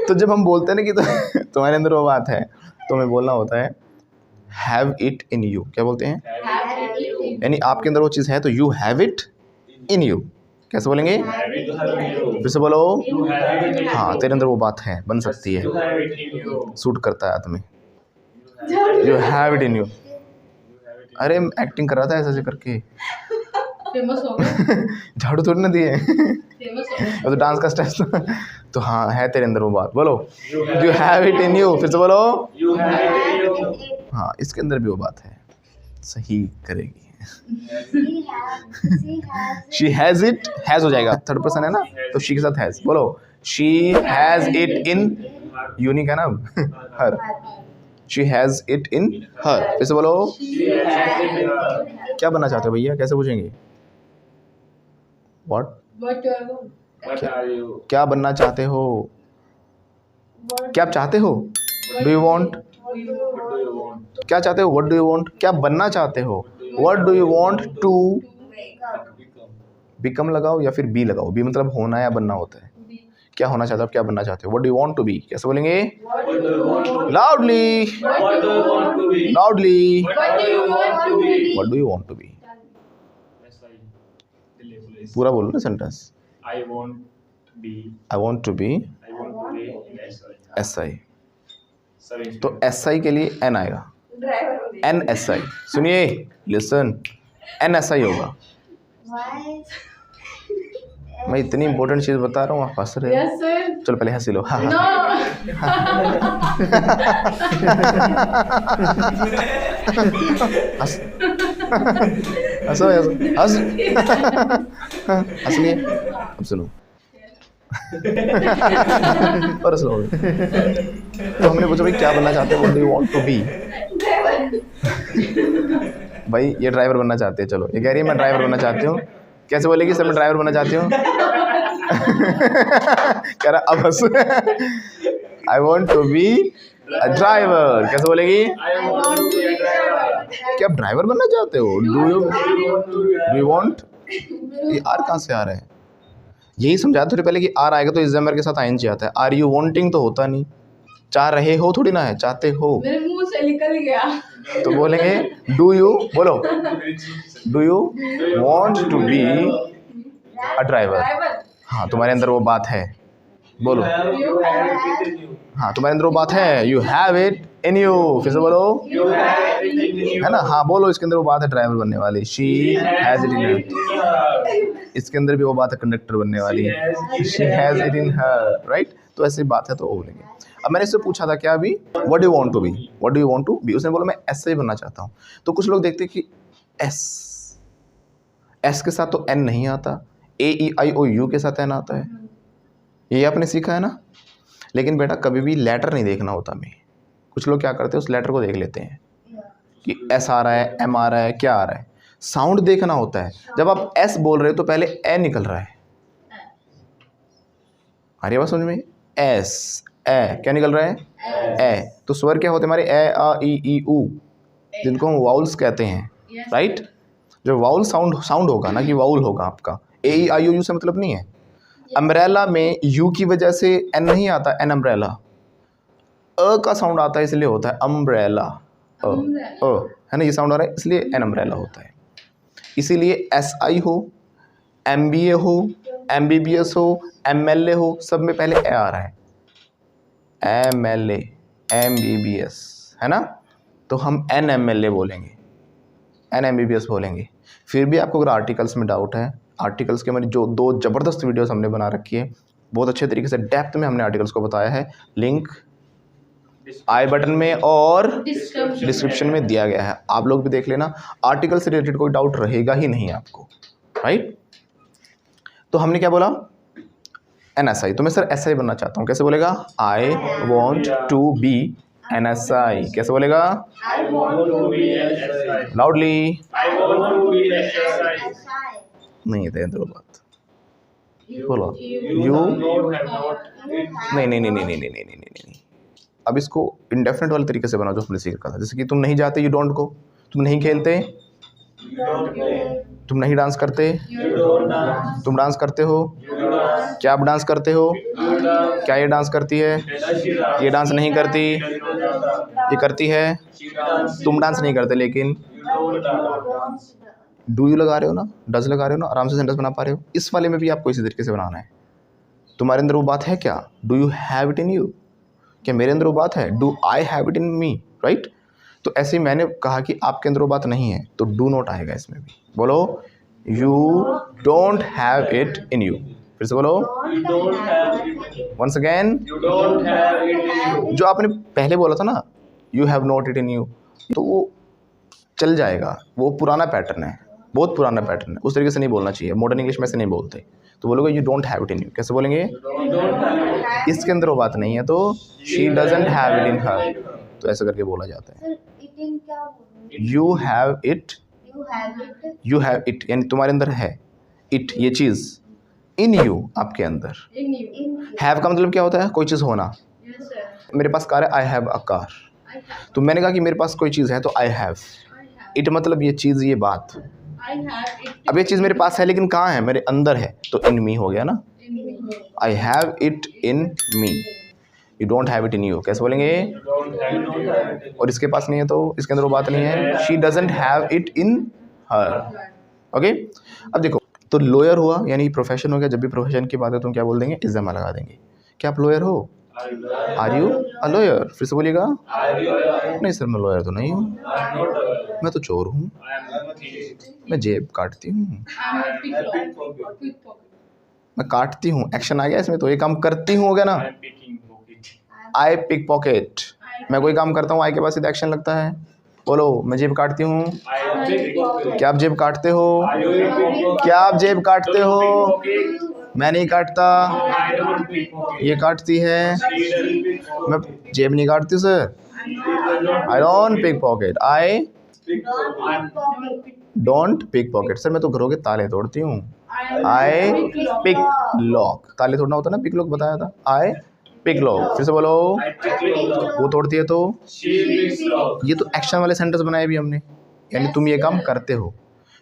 तो जब हम बोलते हैं ना कि तो तुम्हारे अंदर वो बात है, तो हमें बोलना होता है हैव इट इन यू। क्या बोलते हैं? यानी आपके अंदर वो चीज़ है तो you have it in you. कैसे बोलेंगे? फिर से बोलो। हाँ तेरे अंदर वो बात है, बन सकती है, सूट करता है तुम्हें, you have it in you. अरे एक्टिंग कर रहा था ऐसे करके, फेमस हो गया। झाड़ू थोड़ी ना दिए, फेमस हो गया। तो डांस का स्टेप तो हाँ है तेरे अंदर वो बात, बोलो you have it in you. फिर से बोलो। हाँ इसके अंदर भी वो बात है, सही करेगी। शी हैज इट, हैज हो जाएगा, थर्ड पर्सन है ना तो शी के साथ हैज, बोलो she has it in, unique है ना हर, शी हैज इट इन हर। फिर से बोलो। क्या बनना चाहते हो भैया, कैसे पूछेंगे? व्हाट, क्या बनना चाहते हो, क्या आप चाहते हो? डू यू वांट, क्या चाहते हो? व्हाट डू यू वांट, क्या बनना चाहते हो? What do you want to become लगाओ या फिर बी लगाओ, बी मतलब होना या बनना होता है, क्या होना चाहते हो, क्या बनना चाहते हो? What do you want to be, कैसे बोलेंगे? Loudly, loudly, what do you want to be, पूरा बोलो ना sentence. I want to be SI, तो SI के लिए N आएगा, NSI। सुनिए, लिसन, NSI होगा। मैं इतनी इंपॉर्टेंट चीज़ बता रहा हूँ, आप हंस रहे हो। Yes sir. चलो पहले हंसी लो। हाँ नो। हंस, हंसो हंस, हंस लिए। अब सुनो और हंस लो। तो हमने पूछा भाई क्या बनना चाहते हो, what do you want to be. भाई ये ड्राइवर बनना चाहते हैं, चलो ये कह रही है मैं ड्राइवर बनना चाहती हूँ, कैसे बोलेगी? सर मैं ड्राइवर बनना चाहती हूँ। कह रहा अब हंस, I want to be a driver, कैसे बोलेगी? क्या आप ड्राइवर बनना चाहते हो? डू यू वांट, ये आर कहाँ से आ रहा है? यही समझा थोड़ी पहले कि आर आएगा तो इस जमर के साथ ING आता है, आर यू वांटिंग तो होता नहीं, चाह रहे हो थोड़ी ना है, चाहते हो। मेरे मुंह से निकल गया। तो बोलेंगे डू यू, बोलो do you want to be a driver. हाँ तुम्हारे अंदर वो बात है, बोलो। हाँ तुम्हारे अंदर वो बात है, you have it in you. फिर से बोलो, है ना। हाँ बोलो, इसके अंदर वो बात है ड्राइवर बनने वाली, शी हैज इट इन हर। इसके अंदर भी वो बात है कंडक्टर बनने वाली, she has it in her, right. तो ऐसी बात है तो वो बोलेंगे। अब मैंने इससे पूछा था क्या अभी, what do you want to be, what do you want to be. उसने बोला मैं SI बनना चाहता हूँ। तो कुछ लोग देखते कि S के साथ तो N नहीं आता, AEIOU के साथ N आता है, ये आपने सीखा है ना। लेकिन बेटा कभी भी लेटर नहीं देखना होता हमें। कुछ लोग क्या करते हैं, उस लेटर को देख लेते हैं कि S आ रहा है, M आ रहा है, क्या आ रहा है। साउंड देखना होता है। जब आप S बोल रहे हो तो पहले ए निकल रहा है, आ रही है बात समझ में? S, ए, क्या निकल रहा है? ए। तो स्वर क्या होते हैं हमारे? ए, आ, ई, ऊ, जिनको हम वाउल्स कहते हैं, राइट। जो वाउल साउंड होगा ना कि वाउल होगा आपका, AEIOU से मतलब नहीं है। अम्ब्रेला में U की वजह से N नहीं आता, एन अम्ब्रेला। अ का साउंड आता है इसलिए होता है अम्ब्रेला, है ना, ये साउंड आ रहा है इसलिए एन अम्ब्रेला होता है। इसीलिए SI हो, MBA हो, MBBS हो, MLA हो, सब में पहले ए आ रहा है, MLA MBBS, है ना, तो हम NMLA बोलेंगे, NMBBS बोलेंगे। फिर भी आपको अगर आर्टिकल्स में डाउट है, आर्टिकल्स के हमारी जो 2 ज़बरदस्त वीडियोस हमने बना रखी है, बहुत अच्छे तरीके से डेप्थ में हमने आर्टिकल्स को बताया है, लिंक आई बटन में और डिस्क्रिप्शन में दिया गया है, आप लोग भी देख लेना। आर्टिकल से रिलेटेड कोई डाउट रहेगा ही नहीं आपको, राइट। तो हमने क्या बोला, NSI, तो मैं सर SI बनना चाहता हूँ, कैसे बोलेगा, I want to be NSI, कैसे बोलेगा, लाउडली, नहीं थे इधर बात बोलो, यू नहीं नहीं नहीं नहीं नहीं नहीं नहीं नहीं नहीं, अब इसको इंडेफिनेट वाले तरीके से बनाओ जो हमने सीखा था, जैसे कि तुम नहीं जाते, यू डोंट गो, तुम नहीं खेलते, तुम नहीं डांस करते, तुम डांस करते हो, क्या आप डांस करते हो, क्या ये डांस करती है, ये डांस नहीं करती, ये करती है, तुम डांस नहीं करते लेकिन डू यू लगा रहे हो ना, डज लगा रहे हो ना, आराम से सेंटेंस बना पा रहे हो। इस वाले में भी आपको इसी तरीके से बनाना है। तुम्हारे अंदर वो बात है क्या, do you have it in you, क्या मेरे अंदर वो बात है, do I have it in me, right. तो ऐसे ही मैंने कहा कि आपके अंदर वो बात नहीं है, तो डू नॉट आएगा इसमें भी। बोलो, you don't have it in you, फिर से बोलो, वंस अगेन, जो आपने पहले बोला था ना, you have not it in you, तो वो चल जाएगा, वो पुराना पैटर्न है, बहुत पुराना पैटर्न है, उस तरीके से नहीं बोलना चाहिए, मॉडर्न इंग्लिश में से नहीं बोलते। तो बोलोगे you don't have it in you, कैसे बोलेंगे, इसके अंदर वो बात नहीं है, तो she doesn't have it in her, तो ऐसा करके बोला जाता है। You have it, you have it यानी तुम्हारे अंदर है, इट ये चीज़, इन यू आपके अंदर, हैव का मतलब क्या होता है, कोई चीज़ होना। मेरे पास कार है, आई हैव अ कार, तो मैंने कहा कि मेरे पास कोई चीज़ है तो आई हैव इट, मतलब ये चीज़, ये बात, अब ये चीज़ मेरे पास है लेकिन कहाँ है, मेरे अंदर है, तो इन मी हो गया ना, I have it in me, you don't have it in you, कैसे बोलेंगे, और इसके पास नहीं है तो इसके अंदर वो बात नहीं है, she doesn't have it in her, okay. अब देखो, तो लॉयर हुआ यानी प्रोफेशन हो गया, जब भी प्रोफेशन की बात है तो हम क्या बोल देंगे, इज़्ज़मा लगा देंगे। क्या आप लॉयर हो, आर यू अ लॉयर, फिर से बोलिएगा, नहीं सर मैं लॉयर तो नहीं हूँ, मैं तो चोर हूँ, मैं जेब काटती हूँ, मैं काटती हूँ, एक्शन आ गया इसमें, तो ये काम करती हूँ हो गया ना, आई पिक पॉकेट, मैं कोई काम करता हूँ, आई के पास सीधा एक्शन लगता है। बोलो, मैं जेब काटती हूँ, क्या आप जेब काटते हो, क्या आप जेब काटते हो, मैं नहीं काटता, ये काटती है, मैं जेब नहीं काटती sir, I don't pick pocket, I don't pick pocket, sir मैं तो घरों के ताले तोड़ती हूँ, आई पिक लॉक, ताले तोड़ना होता है ना, पिक लॉक बताया था, आई पिक लॉक, फिर से बोलो, वो तोड़ती है तो, ये तो एक्शन वाले सेंटेंस बनाए भी हमने, यानी तुम ये काम करते हो,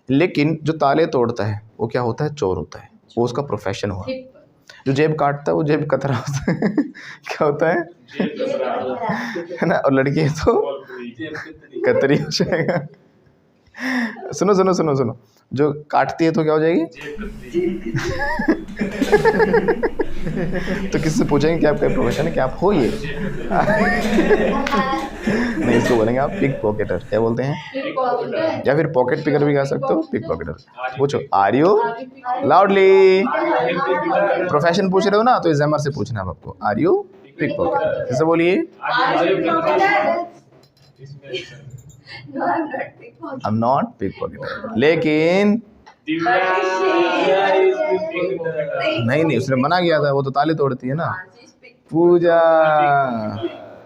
लेकिन जो ताले तोड़ता है वो क्या होता है, चोर होता है, वो उसका प्रोफेशन हुआ। जो जेब काटता है वो जेब कतरा होता है क्या होता है ना, और लड़की है तो कतरी हो जाएगा। सुनो सुनो सुनो सुनो, जो काटती है तो क्या हो जाएगी तो किससे पूछेंगे कि आपका प्रोफेशन है, क्या आप हो ये नहीं, इसको बोलेंगे आप पिक पॉकेटर, क्या बोलते हैं, या फिर पॉकेट पिकर भी कह सकते हो, पिक पॉकेटर। पूछो, आर यू, लाउडली, प्रोफेशन पूछ रहे हो ना, तो इज़्ज़मा से पूछना है आपको, आर यू पिक पॉकेटर, जैसे बोलिए, आई एम नॉट पिक पॉकेटर, लेकिन नहीं उसने मना किया था, वो तो ताले तोड़ती है ना, पूजा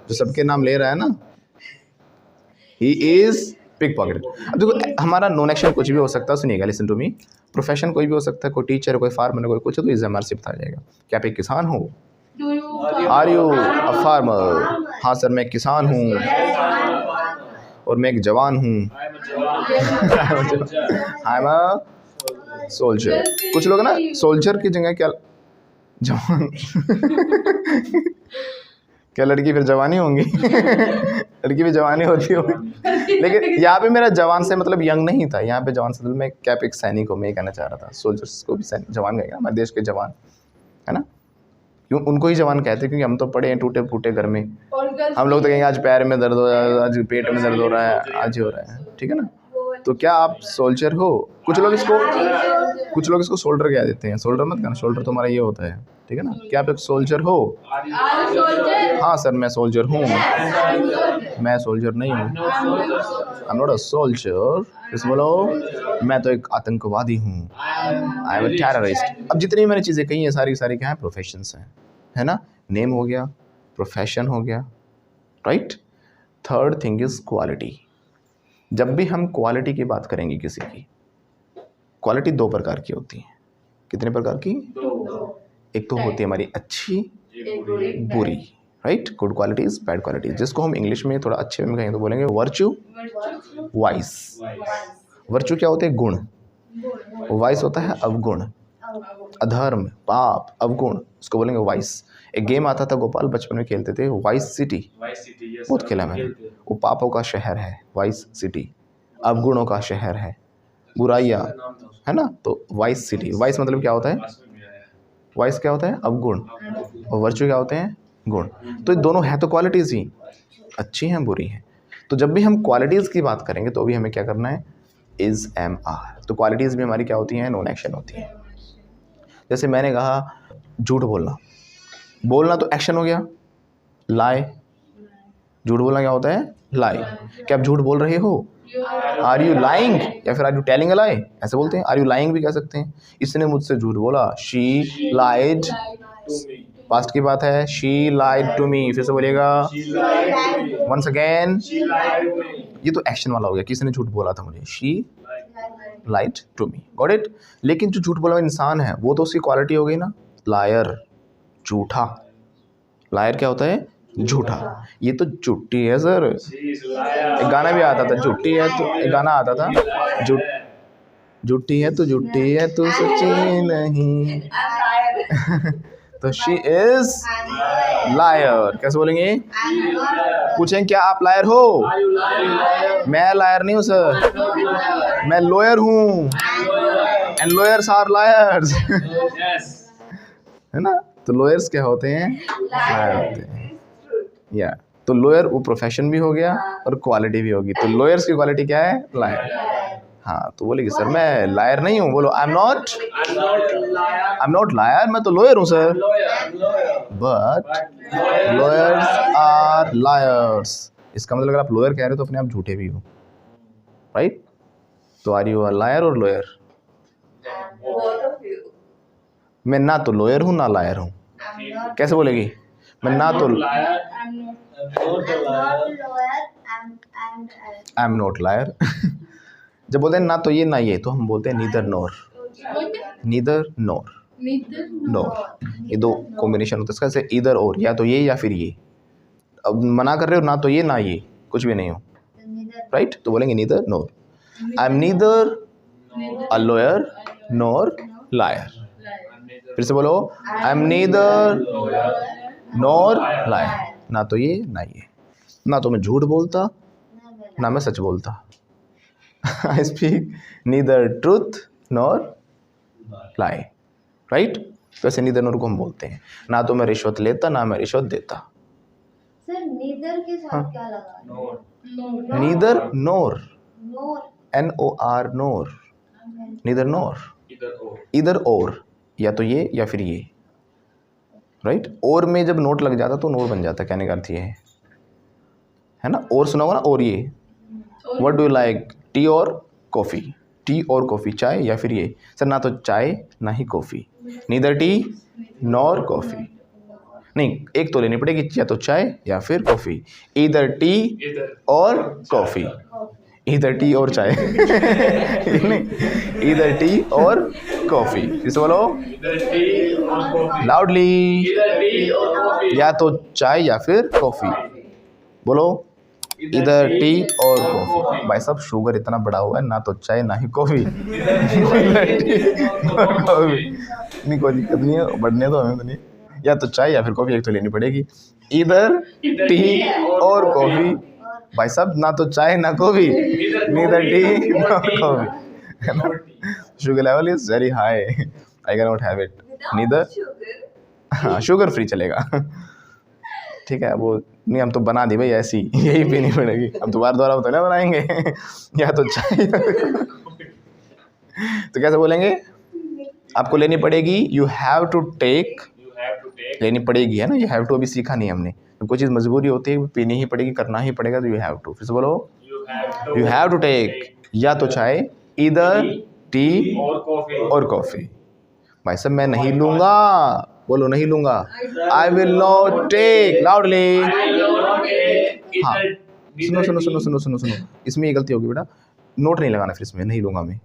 जो सबके नाम ले रहा है ना, ही इज पिक पॉकेट। अब देखो, हमारा नॉन एक्शन कुछ भी हो सकता है, सुनिएगा, लिसन टू मी, प्रोफेशन कोई भी हो सकता है, कोई टीचर, कोई फार्मर, कोई कुछ है, तो इज़्ज़मा से बताया जाएगा। क्या आप एक किसान हो, आर यू अ फार्मर, हाँ सर मैं किसान हूँ और मैं एक जवान हूँ, आई एम अ सोल्जर। कुछ लोग ना सोल्जर की जगह क्या जवान क्या लड़की फिर जवानी होंगी? लड़की भी जवानी होती होगी। लेकिन यहाँ पे मेरा जवान से मतलब यंग नहीं था, यहाँ पे जवान से मतलब मैं क्या एक सैनिक को मैं कहना चाह रहा था। सोल्जर्स को भी जवान कहेगा, हमारे देश के जवान, है ना? क्यों उनको ही जवान कहते हैं? क्योंकि हम तो पड़े हैं टूटे फूटे घर में। हम लोग तो कहेंगे आज पैर में दर्द हो रहा है, आज पेट में दर्द हो रहा है, आज ही हो रहा है, ठीक है ना? तो क्या आप सोल्जर हो? कुछ लोग इसको शोल्डर कह देते हैं। शोल्डर मत कहना, शोल्डर तुम्हारा ये होता है, ठीक है ना? क्या आप एक सोल्जर हो? हाँ सर मैं सोल्जर हूँ। मैं सोल्जर नहीं हूँ, आई एम नॉट अ सोल्जर। इस बोलो मैं तो एक आतंकवादी हूँ, आई एम अ टेररिस्ट। अब जितनी मैंने चीज़ें कही हैं सारी सारी क्या है? प्रोफेशंस हैं, है ना? नेम हो गया, प्रोफेशन हो गया, right? Third thing is quality. जब भी हम क्वालिटी की बात करेंगे किसी की, क्वालिटी दो प्रकार की होती है। कितने प्रकार की? एक तो होती है हमारी अच्छी, बुरी, right? Good qualities, bad qualities, जिसको हम इंग्लिश में थोड़ा अच्छे में कहें तो बोलेंगे वर्च्यू, वाइस। वर्च्यू क्या होते हैं? गुण। वाइस होता है अवगुण, अधर्म, पाप, अवगुण, उसको बोलेंगे वाइस। एक गेम आता था गोपाल, बचपन में खेलते थे, वाइस सिटी, बहुत खेला मैंने। वो पापों का शहर है वाइस सिटी, अवगुणों का शहर है, बुराइयाँ, है ना? तो वाइस सिटी। वाइस मतलब क्या होता है? वाइस क्या होता है? अवगुण। और वर्च्यू क्या होते हैं? गुण। तो ये दोनों है तो क्वालिटीज़ ही, अच्छी हैं बुरी हैं। तो जब भी हम क्वालिटीज़ की बात करेंगे तो भी हमें क्या करना है? Is, am, are. तो क्वालिटीज़ भी हमारी क्या होती हैं? नॉन एक्शन होती हैं। जैसे मैंने कहा झूठ बोलना, बोलना तो एक्शन हो गया, लाई। झूठ बोलना क्या होता है? लाई। क्या आप झूठ बोल रहे हो? आर यू लाइंग, या फिर आर यू टेलिंग अ लाई, ऐसे बोलते हैं। आर यू लाइंग भी कह सकते हैं। इसने मुझसे झूठ बोला, शी लाइड, पास्ट की बात है, शी लाइड टू मी। फिर से बोलिएगा, वंस अगेन। ये तो एक्शन वाला हो गया, किसी ने झूठ बोला था मुझे, she lied to me, got it? लेकिन जो झूठ बोला इंसान है वो तो उसकी क्वालिटी हो गई ना, लायर, झूठा। लायर क्या होता है? झूठा। ये तो झूठी है सर। एक गाना भी आता था, झूठी है तो, एक गाना आता था, झूठी है तो झूठी है तो सच्ची नहीं। तो शी इज लायर। कैसे बोलेंगे? पूछें क्या आप लायर हो? मैं लायर नहीं हूँ सर, मैं लॉयर हूँ, एंड लॉयर्स आर लायर्स। है ना? तो लॉयर्स क्या होते हैं? लायर होते हैं। या तो लॉयर वो प्रोफेशन भी हो गया और क्वालिटी भी होगी। तो लॉयर्स की क्वालिटी क्या है? लायर। हाँ तो बोलेगी सर मैं लायर नहीं हूँ, बोलो आई एम नॉट लायर, मैं तो लॉयर हूँ sir. But lawyers are liars. इसका मतलब अगर आप लॉयर कह रहे हो तो अपने आप झूठे भी हो, राइट? तो आर यू अ लायर और लॉयर? मैं ना तो लॉयर हूँ ना लायर हूँ। कैसे बोलेगी? मैं ना तो आई एम नॉट लायर। जब बोलते हैं ना तो ये ना ये, तो हम बोलते हैं नीदर नोर। नीदर नोर, नोर, ये दो कॉम्बिनेशन होता है इसका। जैसे ईदर और, या तो ये या फिर ये। अब मना कर रहे हो ना तो ये ना ये, कुछ भी नहीं हो, राइट? तो बोलेंगे neither nor. I am neither a lawyer nor liar. फिर से बोलो, I am neither nor liar. ना तो ये ना ये, ना तो मैं झूठ बोलता ना मैं सच बोलता। I speak neither truth nor lie, right? वैसे नीदर नोर को हम बोलते हैं। ना तो मैं रिश्वत लेता ना मैं रिश्वत देता। सर नीदर के साथ क्या लगा? नीदर नोर, NOR, नोर, नीदर नोर, इधर और, या तो ये या फिर ये, राइट? और में जब नोट लग जाता तो नोर बन जाता, कहने का अर्थ ये है ना? और सुना होगा ना, और ये what do you like, tea और कॉफ़ी? टी और कॉफ़ी, चाय या फिर ये? सर ना तो चाय ना ही coffee, neither tea nor coffee. नहीं, एक तो लेनी पड़ेगी, या तो चाय या फिर कॉफ़ी। इधर टी और कॉफ़ी, इधर टी और चाय। नहीं, इधर टी और कॉफ़ी। किसे बोलो लाउडली, या तो चाय या फिर कॉफ़ी। बोलो इधर टी और कॉफ़ी। भाई साहब शुगर इतना बड़ा हुआ है, ना तो चाय ना ही कॉफ़ी। नहीं कोई दिक्कत नहीं है, बढ़ने दो हमें तो नहीं, या तो चाय या फिर कॉफ़ी, एक तो लेनी पड़ेगी। इधर टी और कॉफी। भाई साहब ना तो चाय ना coffee, neither tea nor coffee. Sugar level is very high, I can not have it, neither. हाँ शुगर फ्री चलेगा। ठीक है, वो नहीं हम तो बना दी भाई ऐसी, यही पीनी पड़ेगी, अब दोबारा तो ना बनाएंगे। या तो चाय तो कैसे बोलेंगे, आपको लेनी पड़ेगी, यू हैव टू टेक, लेनी पड़ेगी है ना, यू हैव टू अभी सीखा नहीं हमने, तो कोई चीज़ मजबूरी होती है, पीनी ही पड़ेगी, करना ही पड़ेगा, तो यू हैव टू। फिर से बोलो, यू हैव टू टेक या तो चाय, इधर टी और कॉफ़ी। भाई साहब मैं नहीं लूँगा, बोलो नहीं लूँगा, I will not take, loudly. हाँ सुनो, इसमें ये गलती होगी बेटा, नोट नहीं लगाना फिर इसमें, नहीं लूँगा मैं,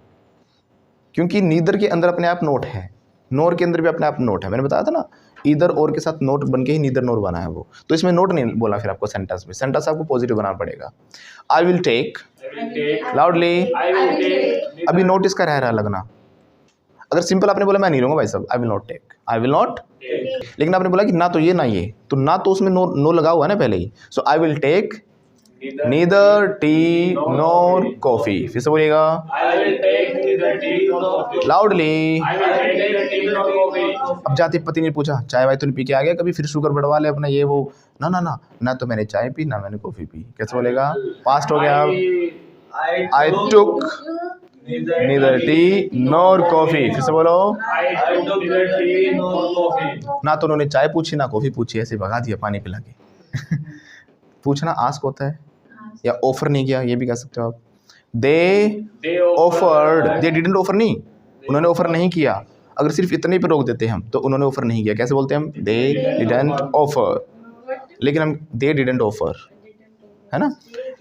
क्योंकि नीदर के अंदर अपने आप नोट है, नोर के अंदर भी अपने आप नोट है, मैंने बताया था ना, इधर और के साथ नोट बन के ही नीदर नोर बना है वो, तो इसमें नोट नहीं बोला फिर आपको सेंटेंस में, सेंटेंस आपको पॉजिटिव बनाना पड़ेगा। I will take, loudly. अभी नोट इसका रह रहा लगना, अगर सिंपल आपने बोला मैं नहीं लूँगा भाई साहब, I will not take, I will not, लेकिन आपने बोला कि ना तो ये ना ये, तो ना तो उसमें नो लगा हुआ है ना पहले ही, so I will take neither tea nor coffee. फिर से बोलिएगा, लाउडली। अब जाते पति ने पूछा चाय वाय तो नहीं पी के आ गया कभी, फिर शुगर बढ़वा ले अपना ये वो, ना तो मैंने चाय पी ना मैंने कॉफी पी। कैसे बोलेगा, पास्ट हो गया। आई टुक नीदर टी नोर कॉफी। फिर से बोलो, ना तो उन्होंने चाय पूछी ना कॉफी पूछी, ऐसे भगा दिया पानी पिला के। पूछना आस्क होता है, या ऑफर नहीं किया ये भी कह सकते हो आप। They offered, they didn't offer नहीं, उन्होंने ऑफर नहीं किया, अगर सिर्फ इतने पे रोक देते हम तो उन्होंने ऑफर नहीं किया, कैसे बोलते हैं हम, दे डिडंट ऑफर, लेकिन हम दे डिडंट ऑफर है ना,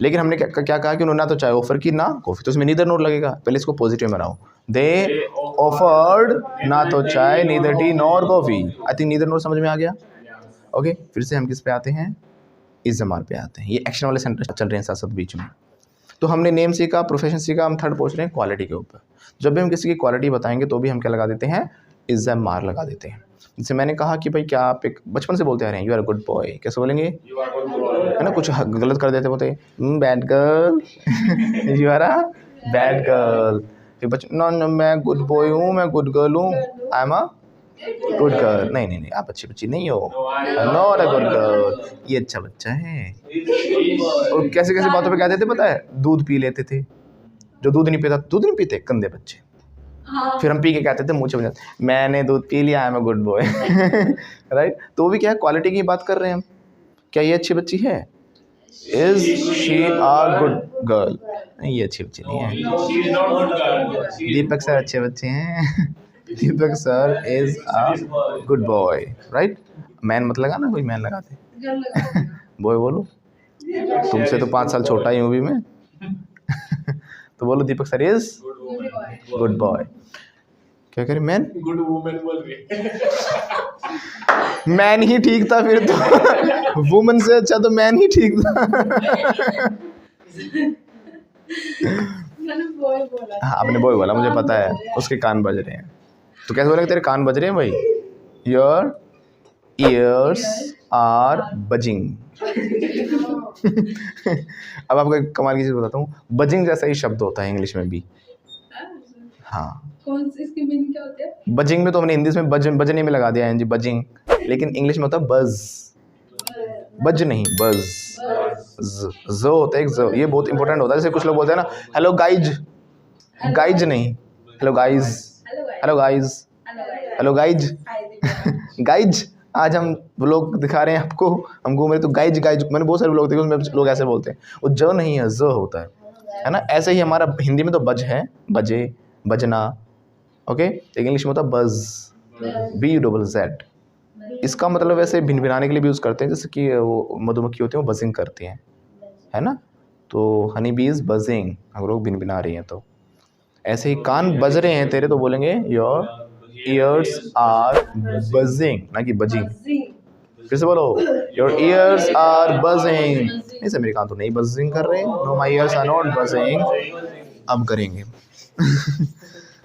लेकिन हमने क्या कहा कि उन्होंने ना तो चाय ऑफर की ना कॉफी, तो इसमें नीदर नोट लगेगा, पहले इसको पॉजिटिव में बनाओ, दे ऑफर्ड ना तो चाय, neither tea nor coffee. I think neither note समझ में आ गया। ओके, फिर से हम किस पे आते हैं, इज़मार पे आते हैं, ये एक्शन वाले सेंटेंस चल रहे हैं साथ साथ बीच में। तो हमने नेम सीखा, प्रोफेशन सीखा, हम थर्ड पहुंच रहे हैं क्वालिटी के ऊपर। जब भी हम किसी की क्वालिटी बताएंगे तो भी हम क्या लगा देते हैं, इज़मार लगा देते हैं। जैसे मैंने कहा कि भाई क्या आप एक बचपन से बोलते आ रहे हैं, you are a good boy, कैसे बोलेंगे, है ना, कुछ गलत कर देते बोलते bad girl, you are a bad girl. फिर बच्चे नो मैं गुड बॉय हूँ, मैं गुड गर्ल हूँ, I am a good girl. नहीं आप अच्छी बच्ची नहीं हो, नॉट अ गुड गर्ल, ये अच्छा बच्चा है। और कैसे कैसे बातों पे क्या देते पता है, दूध पी लेते थे, जो दूध नहीं पीता दूध नहीं पीते, कंधे बच्चे। फिर हम पी के कहते थे, मुँह से बन मैंने दूध पी लिया, I am a good boy. Right, तो वो भी क्या है, क्वालिटी की बात कर रहे हैं हम, क्या ये अच्छी बच्ची है, is she a good girl, नहीं ये अच्छी बच्ची नहीं है। दीपक सर अच्छे बच्चे हैं, Deepak sir is a good boy, right. मैन मत लगा ना, कोई मैन लगाते, बॉय बोलो, तुमसे तो 5 साल छोटा ही हूँ भी मैं। तो बोलो दीपक सर इज गुड बॉय। क्या करें, मैन, गुड वुमेन बोल रही। मैन ही ठीक था फिर तो, वुमन से अच्छा तो मैन ही ठीक था। हाँ आपने बॉय बोला, मुझे पता है, उसके कान बज रहे हैं। तो कैसे बोलेंगे, तेरे कान बज रहे हैं भाई, योर ईयर्स आर बजिंग। अब आपको एक कमाल की चीज़ बताता हूँ, बजिंग जैसा ही शब्द होता है इंग्लिश में भी। हाँ, कौन सी इसकी मीनिंग क्या होती है, बजिंग में तो हमने हिंदी में बजने में लगा दिया है जी, बजिंग, लेकिन इंग्लिश में होता है बज, बज नहीं बज, जो होता है एक जो, ये बहुत इंपॉर्टेंट होता है। जैसे कुछ लोग बोलते हैं ना, हेलो गाइज, गाइज नहीं, hello guys, hello guys, hello guys, guys. आज हम लोग दिखा रहे हैं आपको, हम घूम रहे तो गाइज गाइज, मैंने बहुत सारे लोग देखे उसमें लोग ऐसे बोलते हैं, वो जो नहीं है जो होता है ना। ऐसे ही हमारा हिंदी में तो बज है, बजे, बजना, ओके, इंग्लिश में होता है बज, BUZZ। इसका मतलब वैसे भिनभिनाने के लिए भी यूज़ करते हैं, जैसे कि वो मधुमक्खी होती हैं वो बजिंग करती हैं, है ना, तो हनी बी इज़ बजिंग, हम लोग भिनभिना रही हैं। तो ऐसे ही कान बज रहे हैं तेरे, तो बोलेंगे योर ईयर्स आर बजिंग, ना कि बजिंग। फिर से बोलो, योर ईयर्स आर बजिंग। नहीं सर मेरे कान तो नहीं बजिंग कर रहे, no my ears are not buzzing. अब करेंगे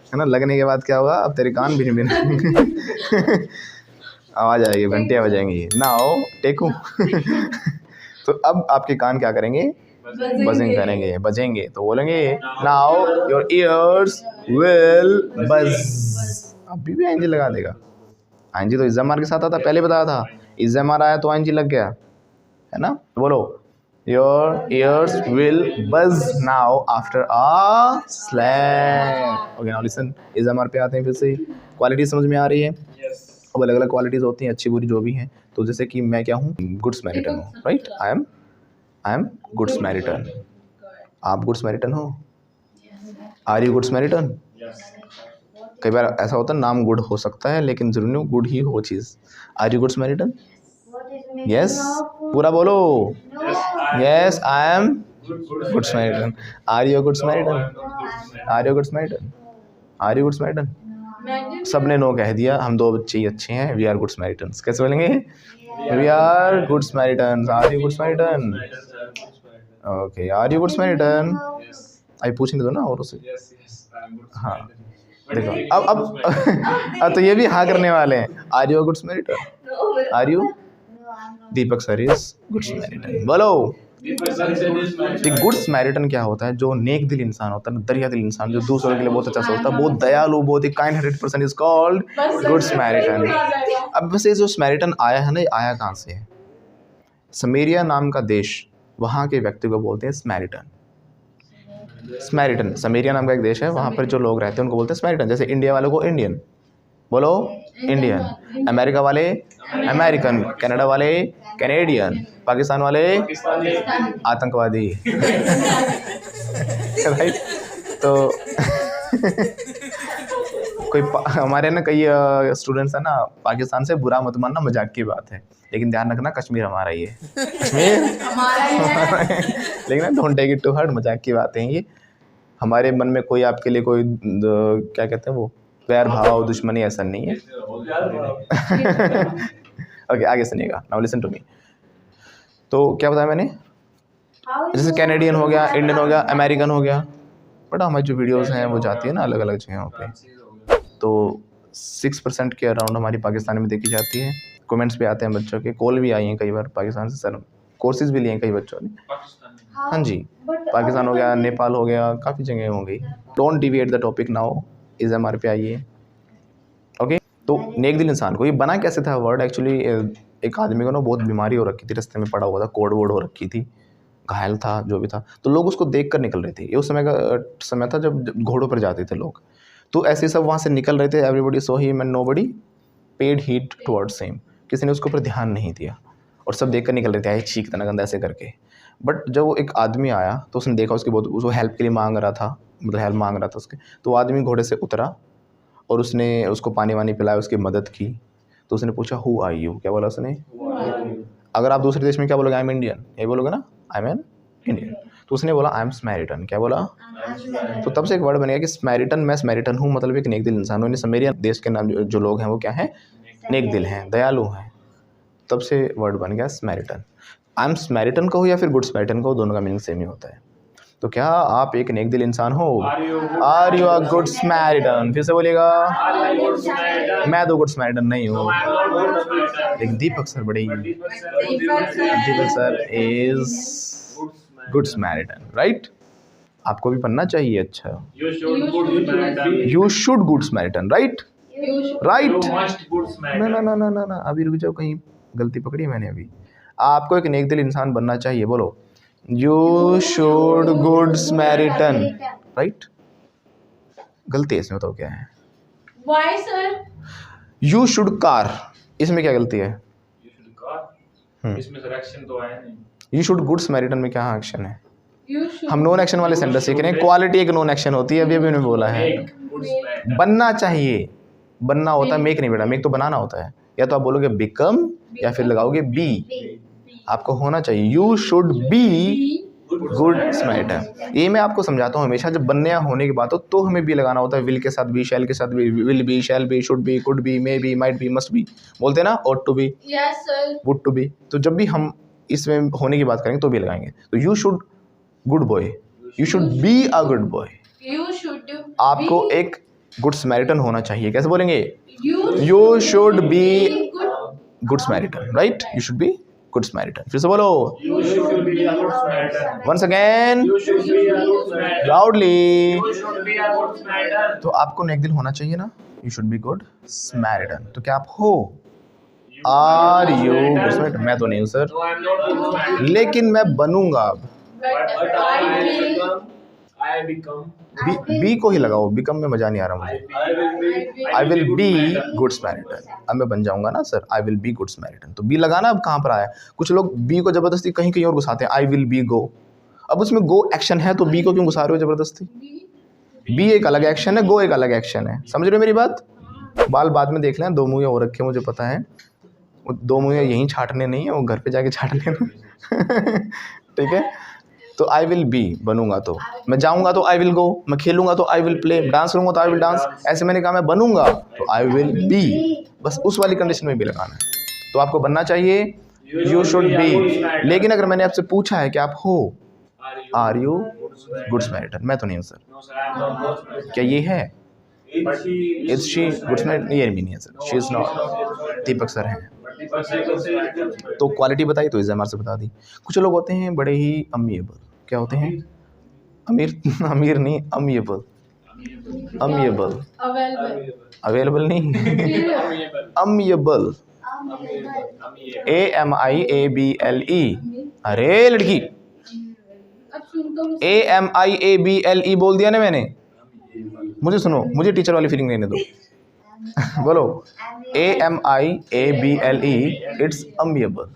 है ना, लगने के बाद क्या होगा, अब तेरे कान भिन भिन। आवाज़ आएगी, घंटियाँ बजाएंगी। नाउ टेकू तो अब आपके कान क्या करेंगे? बजिंग करेंगे, बजेंगे। तो बोलेंगे नाउ योर ईयर्स विल बज। अभी भी आईएनजी लगा देगा। आईएनजी तो इज़्ज़ामार के साथ आता, पहले बताया था। इज़्ज़ामार आया तो आईएनजी लग गया, है ना? बोलो your ears will buzz now after a slap. Okay now listen, इज़्ज़ामार पे आते हैं फिर से। क्वालिटी समझ में आ रही है? अब अलग अलग क्वालिटीज़ होती हैं, अच्छी बुरी जो भी हैं। तो जैसे कि मैं क्या हूँ? गुड समैरिटन हूँ, right? I am good Samaritan. आप गुड समैरिटन हो? Are you good Samaritan? कई बार ऐसा होता है नाम गुड हो सकता है लेकिन जरूरी नहीं गुड ही हो चीज़। Are you good Samaritan? Yes, पूरा बोलो। Yes I am good Samaritan. Are you good Samaritan? Are you good Samaritan? Are you good Samaritan? सबने नो कह दिया, हम दो बच्चे ही अच्छे हैं। We are good Samaritans. कैसे बोलेंगे? We are good Samaritans. Are you good Samaritan? Okay, are you good Samaritan? अभी पूछने दो ना और उसे। हाँ देखो अब तो ये भी हाँ करने वाले हैं। Are you good Samaritan? Are you? Deepak sir is good Samaritan. बोलो गुड समैरिटन क्या होता है? जो नेक दिल इंसान होता है, दरिया दिल इंसान, जो दूसरों के लिए बहुत अच्छा सोचता है, बहुत दयालु, बहुत ही kind hearted person is called good Samaritan. अब वैसे जो समैरिटन आया है ना, ये आया कहाँ से है? समेरिया नाम का देश, वहाँ के व्यक्ति को बोलते हैं समैरिटन। समैरिटन, समेरिया नाम का एक देश है, वहाँ पर जो लोग रहते हैं उनको बोलते हैं समैरिटन। जैसे इंडिया वालों को इंडियन, बोलो इंडियन। अमेरिका वाले अमेरिकन, कनाडा वाले कैनेडियन, पाकिस्तान वाले आतंकवादी राइट? तो कोई हमारे ना कई स्टूडेंट्स हैं ना, पाकिस्तान से बुरा मत मानना, मजाक की बात है, लेकिन ध्यान रखना कश्मीर हमारा ही है। कश्मीर लेकिन don't take it to heart, मजाक की बात है ये। हमारे मन में कोई आपके लिए कोई क्या कहते हैं वो वैर भाव दुश्मनी ऐसा नहीं है। ओके आगे सुनिएगा, नाउ लिसन टू मी। तो क्या बताया मैंने? जैसे कैनेडियन हो गया, इंडियन हो गया, अमेरिकन हो गया। बट हमारी जो वीडियोस हैं वो जाती है ना अलग अलग जगहों पे, तो 6% के अराउंड हमारी पाकिस्तान में देखी जाती है। कमेंट्स भी आते हैं बच्चों के, कॉल भी आई हैं कई बार पाकिस्तान से, सर कोर्सेज भी लिए हैं कई बच्चों ने। हाँ जी, पाकिस्तान हो गया, नेपाल हो गया, काफ़ी जगह हो गई। Don't deviate the topic now, इज़्ज़ामार पे आइए। ओके, तो नेक दिल इंसान को ये बना कैसे था वर्ड? एक्चुअली एक आदमी को ना बहुत बीमारी हो रखी थी, रास्ते में पड़ा हुआ था, कोड वोड हो रखी थी, घायल था, जो भी था। तो लोग उसको देख कर निकल रहे थे। ये उस समय का समय था जब घोड़ों पर जाते थे लोग। तो ऐसे सब वहाँ से निकल रहे थे। Everybody saw him and nobody paid heed towards him. किसी ने उसके ऊपर ध्यान नहीं दिया और सब देख कर निकल रहे थे, आए चीख तना गंदा ऐसे करके। बट जब वो एक आदमी आया तो उसने देखा उसकी बहुत, उसको हेल्प के लिए मांग रहा था, मतलब हेल्प मांग रहा था उसके। तो वो आदमी घोड़े से उतरा और उसने उसको पानी वानी पिलाया, उसकी मदद की। तो उसने पूछा हु आर यू? क्या बोला उसने? अगर आप दूसरे देश में क्या बोलोगे? आई एम इंडियन, ये बोलोगे ना, आई एम एन इंडियन। तो उसने बोला आई एम समैरिटन। क्या बोला? तो तब से एक वर्ड बन गया कि समैरिटन, मैं समैरिटन हूँ, मतलब एक नेक दिल इंसान हूँ। समैरिया देश के नाम जो लोग हैं वो क्या हैं? नेक दिल हैं, दयालु हैं। तब से वर्ड बन गया समैरिटन। आई एम समैरिटन कहो या फिर गुड समैरिटन कहो, दोनों का मीनिंग सेम ही होता है। तो क्या आप एक नेक दिल इंसान हो? Are you a good Samaritan? फिर से बोलिएगा। मैं तो गुड समैरिटन नहीं हूँ, लेकिन दीपक सर बड़े, Deepak sir is good Samaritan, right? आपको भी बनना चाहिए अच्छा। You should good Samaritan, right? Right? ना ना ना ना ना ना, अभी रुक जाओ, कहीं गलती पकड़ी मैंने अभी। आपको एक नेक दिल इंसान बनना चाहिए, बोलो you should good Samaritan, right? गलती है इसमें, बताओ क्या है? Why sir? You should car, इसमें क्या गलती है? इसमें सर एक्शन तो आया नहीं। यू शुड गुड समैरिटन में क्या एक्शन है? You should. हम नॉन एक्शन वाले सेंटेंस सीख रहे हैं। क्वालिटी एक नॉन एक्शन होती है, अभी अभी मैंने बोला है। बनना चाहिए, बनना होता है, मेक नहीं बेटा, मेक तो बनाना होता है। या तो आप बोलोगे बिकम या फिर लगाओगे बी। आपको होना चाहिए, you should be good Samaritan. ये मैं आपको समझाता हूँ हमेशा, जब बनने या होने की बात हो तो हमें बी लगाना होता है। विल के साथ बी, शैल के साथ be, will be, shall be, should be, could be, may be, might be, must be, बोलते हैं ना, ought to be, Yes sir. Would to be. तो जब भी हम इसमें होने की बात करेंगे तो भी लगाएंगे। तो you should good boy, you should be a good boy. You should. आपको एक गुड समैरिटन होना चाहिए। कैसे बोलेंगे? You you should be good good Samaritan, right? You should be good Samaritan. फिर से बोलो, You should be a good Samaritan. Once again, You should be a good Samaritan. Loudly. You should be a good Samaritan. तो आपको नेक दिल होना चाहिए ना, you should be good Samaritan. तो क्या आप हो? Are you good Samaritan? मैं तो नहीं हूँ sir, No, I'm not good Samaritan. लेकिन मैं बनूंगा अब। But I become. बी को ही लगाओ, बिकम में मजा नहीं आ रहा मुझे। I will be good Samaritan. अब मैं बन जाऊंगा ना sir, I will be good Samaritan. तो बी लगाना अब कहाँ पर आया? कुछ लोग बी को जबरदस्ती कहीं कहीं और घुसाते हैं, आई विल बी गो। अब उसमें गो एक्शन है, तो बी को क्यों घुसा रहे हो जबरदस्ती? बी एक अलग एक्शन है, गो एक अलग एक्शन है। समझ रहे हो मेरी बात? बाल बाद में देख लें, 2 मुँह हो रखे मुझे पता है, वो 2 मुँह यहीं छाटने नहीं है, वो घर पे जाके छाट लेना। ठीक है? तो आई विल बी बनूंगा, तो मैं जाऊंगा तो आई विल गो, मैं खेलूंगा तो आई विल प्ले, डांस करूंगा तो आई विल डांस। ऐसे मैंने कहा मैं बनूंगा तो आई विल बी, बस उस वाली कंडीशन में भी लगाना है। तो आपको बनना चाहिए यू शुड बी। लेकिन अगर मैंने आपसे पूछा है कि आप हो, आर यू गुड समैरिटन? मैं तो नहीं हूँ sir. No, sir, I'm not good Samaritan. क्या ये है? But he is she good Samaritan? ये भी नहीं है sir, she is not. Deepak sir हैं। तो क्वालिटी बताई तो इज़ामार से बता दी। कुछ लोग होते हैं बड़े ही अमीएबल। क्या होते हैं? अमीर अमीर नहीं, अमीएबल। अमीएबल, अवेलेबल नहीं, अमीएबल, AMIABLE। अरे लड़की, अब सुन तो लो। AMIABLE बोल दिया ना मैंने। मुझे सुनो, मुझे टीचर वाली फीलिंग लेने दो। बोलो, AMIABLE, इट्स अमीएबल।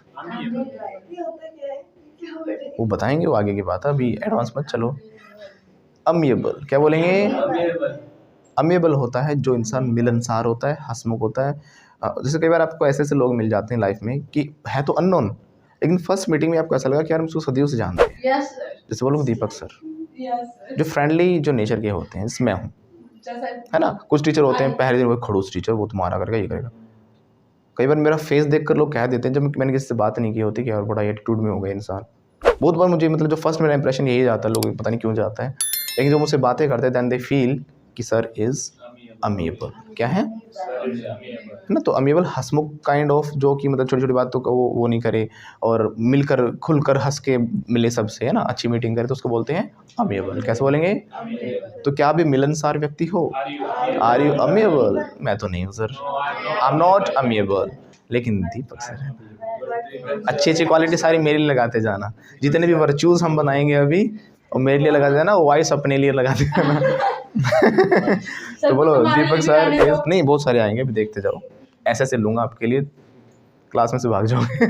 वो बताएंगे, वो आगे की बात है, अभी एडवांस मत चलो। अमीएबल क्या बोलेंगे? अमीएबल होता है जो इंसान मिलनसार होता है, हंसमुख होता है। जैसे कई बार आपको ऐसे ऐसे लोग मिल जाते हैं लाइफ में कि है तो अननोन, लेकिन फर्स्ट मीटिंग में आपको ऐसा लगा कि यार हम उसको सदियों से जानते हैं। यस सर, जैसे बोलो दीपक सर, यस सर। जो फ्रेंडली जो नेचर के होते हैं, इसमें हूँ, जैसा है ना। कुछ टीचर होते हैं पहले दिन वो खड़ूस टीचर, वो तुम्हारा करेगा, ये करेगा। कई बार मेरा फेस देखकर लोग कह देते हैं, जब मैंने किसी से बात नहीं की होती, कि यार बड़ा एटीट्यूड में हो गया इंसान। बहुत बार मुझे मतलब जो फर्स्ट मेरा इंप्रेशन यही जाता है, लोग पता नहीं क्यों जाता है, लेकिन जो मुझसे बातें करते हैं देन दे फील कि सर इज़ अमीएबल। क्या है ना? तो अमीएबल हंसमुख काइंड ऑफ, जो कि मतलब छोटी छोटी बातों का वो नहीं करे और मिलकर खुलकर हंस के मिले सबसे, है ना, अच्छी मीटिंग करे, तो उसको बोलते हैं अमीएबल। कैसे बोलेंगे? तो क्या आप भी मिलनसार व्यक्ति हो? Are you amiable? मैं तो नहीं हूँ sir, I am not amiable. लेकिन दीपक सर है। अच्छी अच्छी क्वालिटी सारी मेरे लिए लगाते जाना, जितने भी वर्चूज़ हम बनाएंगे अभी, और मेरे लिए लगाते जाना, वाइस अपने लिए लगाते जाना। तो बोलो दीपक सर नहीं, बहुत सारे आएंगे, अभी देखते जाओ, ऐसे ऐसे लूँगा आपके लिए, क्लास में से भाग जाओगे।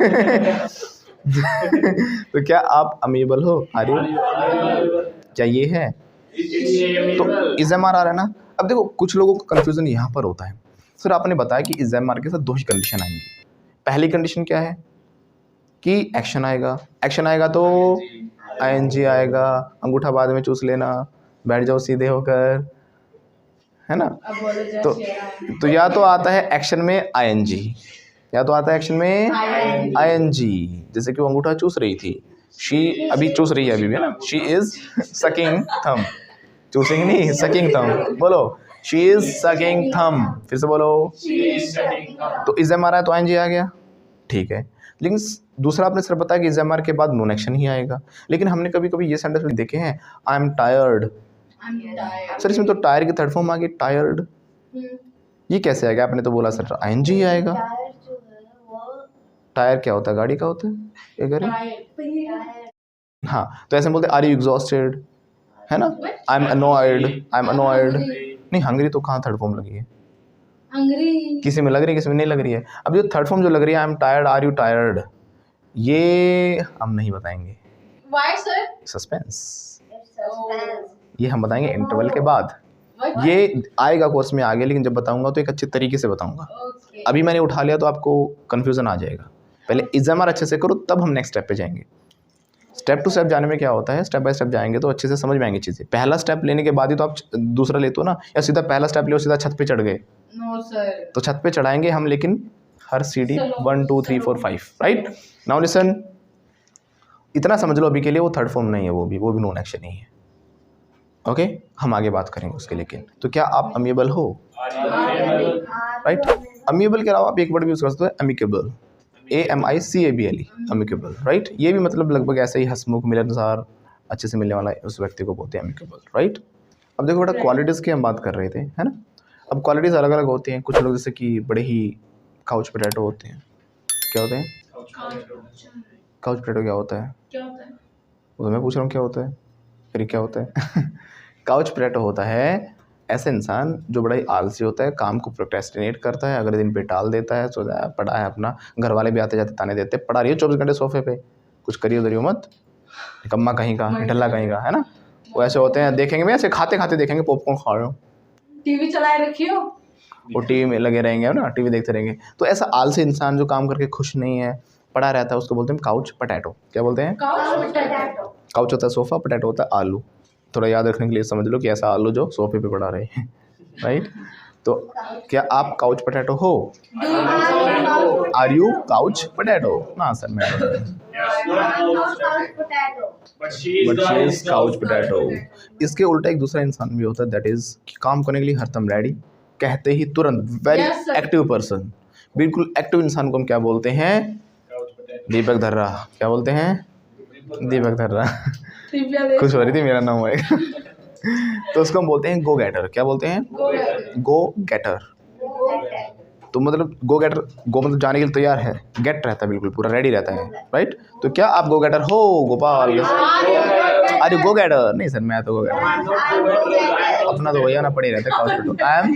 तो क्या आप अमीएबल हो? Are you? क्या ये है? तो इज़ामार आ रहा है ना। अब देखो कुछ लोगों को कन्फ्यूज़न यहाँ पर होता है, सर आपने बताया कि इज़ामार के साथ 2 ही कंडीशन आएंगी। पहली कंडीशन क्या है कि एक्शन आएगा, एक्शन आएगा तो ING आएगा, अंगूठा बाद में चूस लेना, बैठ जाओ सीधे होकर, है ना। अब बोलो जैसे तो या तो आता है एक्शन में ING, या तो आता है एक्शन में ING। जैसे कि वो अंगूठा चूस रही थी, शी अभी चूस रही है अभी भी, है ना। शी इज सकिंग थम, चूसिंग नहीं, सकिंग थम। बोलो शी इज सकिंग थम। फिर से बोलो, तो इज़ामार आया तो ING आ गया, ठीक है। लेकिन दूसरा आपने सर बताया कि इज़ामार के बाद नॉन एक्शन ही आएगा, लेकिन हमने कभी कभी ये सेंटेंस भी देखे हैं, आई एम टायर्ड। सर इसमें तो टायर की थर्ड फॉर्म आ गई, टायर्ड। ये कैसे आएगा? आपने तो बोला सर ING ही आएगा। टायर जो है वो टायर क्या होता है? गाड़ी का होता है, ये गाड़ी। टायर हाँ, तो ऐसे बोलते आर यू एग्जॉस्टेड, है ना। I am annoyed, I am annoyed. नहीं, हंग्री तो कहाँ थर्ड फॉर्म लगी है? हंग्री किसी में लग रही है, किसी में नहीं लग रही है। अब जो थर्ड फॉर्म जो लग रही है, I am tired, are you tired, ये हम नहीं बताएंगे, व्हाई सर? सस्पेंस। सस्पेंस। ये हम बताएंगे इंटरवल के बाद। ये आएगा कोर्स में आगे, लेकिन जब बताऊंगा तो एक अच्छे तरीके से बताऊंगा। ओके, अभी मैंने उठा लिया तो आपको कन्फ्यूज़न आ जाएगा। पहले इज़ामार अच्छे से करो, तब हम नेक्स्ट स्टेप पे जाएंगे। स्टेप टू स्टेप जाने में क्या होता है, स्टेप बाय स्टेप जाएंगे तो अच्छे से समझ में आएंगी चीज़ें। पहला स्टेप लेने के बाद ही तो आप दूसरा लेते हो ना, या सीधा पहला स्टेप ले सीधा छत पे चढ़ गए। No sir. तो छत पे चढ़ाएंगे हम, लेकिन हर सीढ़ी 1 2 3 4 5, राइट। नाउ लिसन, इतना समझ लो अभी के लिए, वो थर्ड फॉर्म नहीं है, वो भी नॉन एक्शन ही है। ओके, हम आगे बात करेंगे उसके। लेकिन तो क्या आप अमीएबल हो? राइट, अम्यूएबल के अलावा आप एक वर्ड भी यूज़ कर सकते हो, अमिकेबल, AMICABLE, अमिकेबल, राइट। ये भी मतलब लगभग ऐसे ही हंसमुख, मिलनसार, अच्छे से मिलने वाला उस व्यक्ति को बोलते हैं अमिकेबल, राइट। अब देखो बेटा, क्वालिटीज़ की हम बात कर रहे थे, है ना। अब क्वालिटीज़ अलग अलग होती हैं। कुछ लोग जैसे कि बड़े ही काउच पोटैटो होते हैं। क्या होते हैं? काउच पोटैटो क्या होता है? क्या होता है? वो तो मैं पूछ रहा हूँ क्या होता है, फिर क्या होता है? काउच पोटैटो होता है ऐसे इंसान जो बड़ा ही आलसी होता है, काम को प्रोक्रेस्टिनेट करता है, अगले दिन पे टाल देता है, सो जाए पड़ा है अपना, घर वाले भी आते जाते ताने देते, पड़ा रही है 24 घंटे सोफे पे, कुछ करियो दरियो मत, कम्मा कहीं का, ढल्ला कहीं का, है ना। वो ऐसे होते हैं, देखेंगे मैं ऐसे खाते खाते देखेंगे पॉपकॉर्न खा रहे हो, टीवी चलाए रखियो, वो टीवी में लगे रहेंगे ना, टीवी देखते रहेंगे। तो ऐसा आलसी इंसान जो काम करके खुश नहीं है, पड़ा रहता है, उसको बोलते हैं काउच पोटैटो। क्या बोलते हैं? काउच होता है सोफ़ा, पोटैटो होता है आलू। थोड़ा याद रखने के लिए समझ लो कि ऐसा आलू जो सोफे पे पड़ा रहे हैं, राइट। तो क्या आप काउच पोटैटो हो? Are you couch potato? ना सर, मैं but she is couch potato. इसके उल्टा एक दूसरा इंसान भी होता है, दैट इज काम करने के लिए हरदम रेडी, कहते ही तुरंत, वेरी एक्टिव पर्सन, बिल्कुल एक्टिव इंसान को हम क्या बोलते हैं? दीपक धर्रा। क्या बोलते हैं? दीपक धर्रा। खुश हो रही थी, मेरा नाम होएगा। तो उसको हम बोलते हैं गो गेटर। क्या बोलते हैं? गो गेटर। तो मतलब गो गेटर, गो मतलब जाने के लिए तैयार है, गेट रहता है बिल्कुल पूरा रेडी रहता है, राइट। तो क्या आप गो गेटर हो गोपाल? अरे गो गेटर नहीं सर, मैं तो गो गेटर, अपना तो भैया ना पड़े रहता है couch potato. I am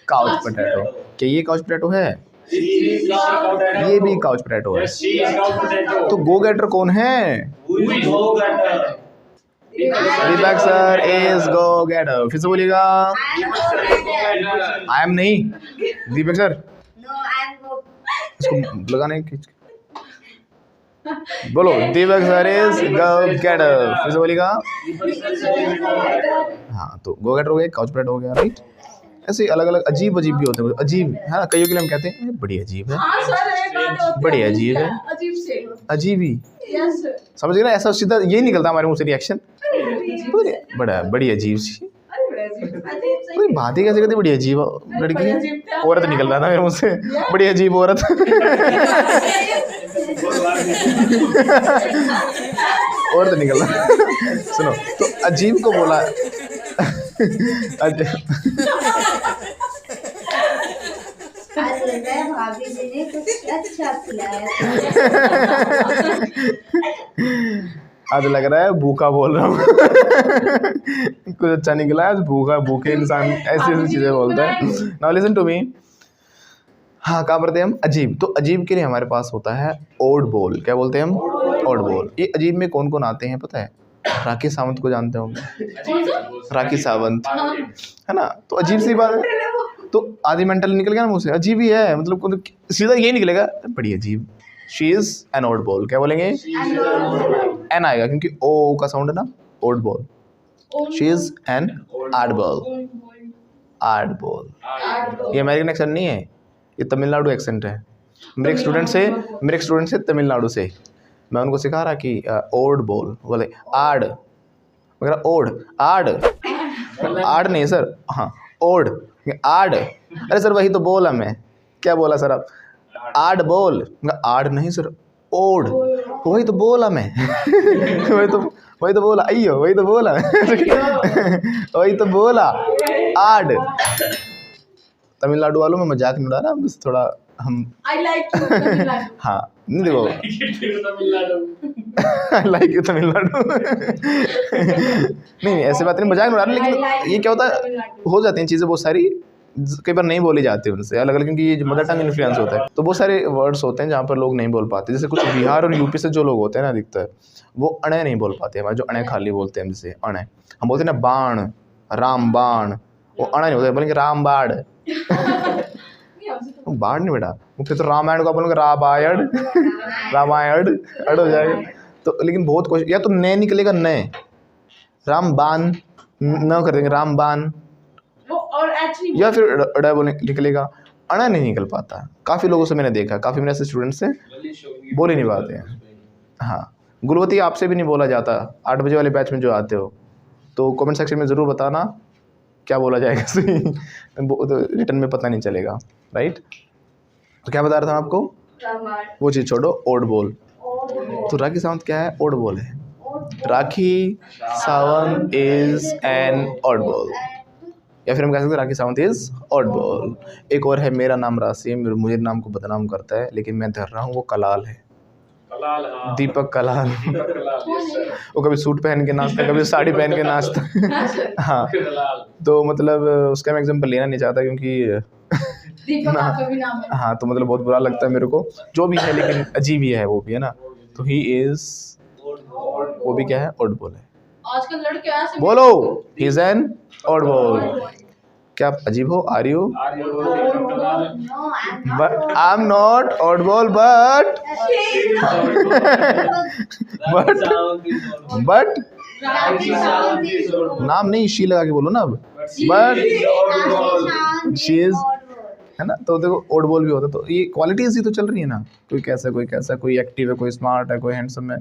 couch potato. क्या ये काउच पोटैटो है? ये भी काउच पोटैटो है। तो गो गेटर कौन है? दीपक सर इज गो गेटर। फिर से बोलिएगा। आई एम नहीं, दीपक सर इसको लगाने की बोलो, दीपक सर इज गो गेटर। फिर से बोलिएगा। हाँ, तो गो गेटर हो गया, काउच पोटैटो हो गया, राइट। ऐसे अलग अलग अजीब अजीब भी होते हैं, अजीब है ना, कईयों के लिए हम कहते हैं बड़ी अजीब है, बड़ी अजीब है, अजीब से अजीब ही, यस समझ गए ना। ऐसा सीधा ये निकलता हमारे मुंह से रिएक्शन, बड़ा बड़ी अजीब सी, कोई बात ही कैसे करती, बड़ी अजीब लड़की है, औरत निकल रहा था मेरे मुंह से, बड़ी अजीब औरत। औरत निकल रहा। सुनो, तो अजीब को बोला भाभी जी ने कुछ अच्छा खिलाया। आज लग रहा है भूखा बोल रहा हूँ। कुछ अच्छा निकला है, भूखा, भूखे इंसान ऐसी ऐसी चीजें बोलता है। Now listen to me. हाँ, कहाँ पढ़ते हैं हम? अजीब। तो अजीब के लिए हमारे पास होता है ओड बोल। क्या बोलते हैं हम? ओड बोल। ये अजीब में कौन कौन आते हैं पता है? राखी सावंत को जानते होंगे, राखी सावंत, है ना। तो अजीब सी बात है, तो आधी मेंटल निकल गया ना मुँह से, अजीब ही है, मतलब सीधा यही निकलेगा, बड़ी अजीब। She is an odd ball. क्या बोलेंगे? एन आएगा क्योंकि ओ का साउंड है ना, odd ball. She is an odd ball. Odd ball ये अमेरिकन एक्सेंट नहीं है, ये तमिलनाडु एक्सेंट है। मेरे एक स्टूडेंट से तमिलनाडु से, मैं उनको सिखा रहा कि ओड बोल, बोले आड, मगर ओड आड, आड नहीं सर, हाँ ओड आड। अरे सर वही तो बोला मैं। क्या बोला सर आप? आड बोल। आड नहीं सर, ओड, वही तो बोला मैं। वही तो बोला, अयो वही तो बोला। वही तो बोला, आड। तमिलनाडु वालों में मजाक नहीं उड़ा रहा, बस थोड़ा हम आई लाइक यू तमिलनाडु। हाँ, नहीं देखो, आई लाइक यू तमिलनाडु। नहीं ऐसे बात नहीं, मजाक नहीं उड़ा रहा, लेकिन ये क्या होता है, हो जाती हैं चीज़ें बहुत सारी, कई बार नहीं बोली जाती उनसे अलग अलग, क्योंकि ये मदर टंग इन्फ्लुएंस होता है। तो बहुत सारे वर्ड्स होते हैं जहाँ पर लोग नहीं बोल पाते। जैसे कुछ बिहार और यूपी से जो लोग होते हैं ना, अधिकतर वो अणे नहीं बोल पाते। हमारे जो अणे खाली बोलते हैं, जैसे अणे हम बोलते हैं ना, बाण, राम बाण, वो अणे नहीं बोलते, बोलेंगे राम बाढ़। बाढ़ नहीं बेटा, फिर तो रामायण को बोलेंगे रामायण, रामायण अड़ हो जाएगा। तो लेकिन बहुत कोशिश, या तो न निकलेगा, न राम बान न कर देंगे, राम बान, या फिर अड़ा बोले निकलेगा, अड़ा नहीं निकल पाता। काफ़ी लोगों से मैंने देखा, काफ़ी मेरे ऐसे स्टूडेंट्स से बोल ही नहीं पाते हैं। हाँ, गुलवती आपसे भी नहीं बोला जाता। 8 बजे वाले बैच में जो आते हो, तो कमेंट सेक्शन में ज़रूर बताना क्या बोला जाएगा। रिटर्न में पता नहीं चलेगा, राइट। तो क्या बता रहा था मैं आपको, वो चीज़ छोड़ो, ओड बोल। तो राखी सावंत क्या है, ओड बोल है। Rakhi Sawant is an odd ball, या फिर हम कह सकते हैं Rakhi Sawant is odd ball. एक और है, मेरा नाम राशि, मुझे नाम को बदनाम करता है लेकिन मैं धर रहा हूँ, वो कलाल है। कलाल, हाँ। दीपक कलाल। दीपक कलाल, yes sir। वो कभी सूट पहन के नाचता है, कभी साड़ी पहन के नाचता है। हाँ, कलाल। तो मतलब उसका मैं एग्जाम्पल लेना नहीं चाहता क्योंकि दीपक आपका भी नाम है। हाँ, तो मतलब बहुत बुरा लगता है मेरे को, जो भी है, लेकिन अजीब ही है वो भी, है ना। तो ही इज, वो भी क्या है, ऑड बॉल है। आजकल लड़के ऐसे बोलो, he is an odd ball. क्या आप अजीब हो, are you? But I'm not oddball, but नाम नहीं, शी लगा के बोलो ना अब, but she is, है ना। तो देखो oddball भी होता है, तो ये क्वालिटीज ही तो चल रही है ना, कोई कैसा कोई कैसा, कोई एक्टिव है, कोई स्मार्ट है, कोई हैंडसम है,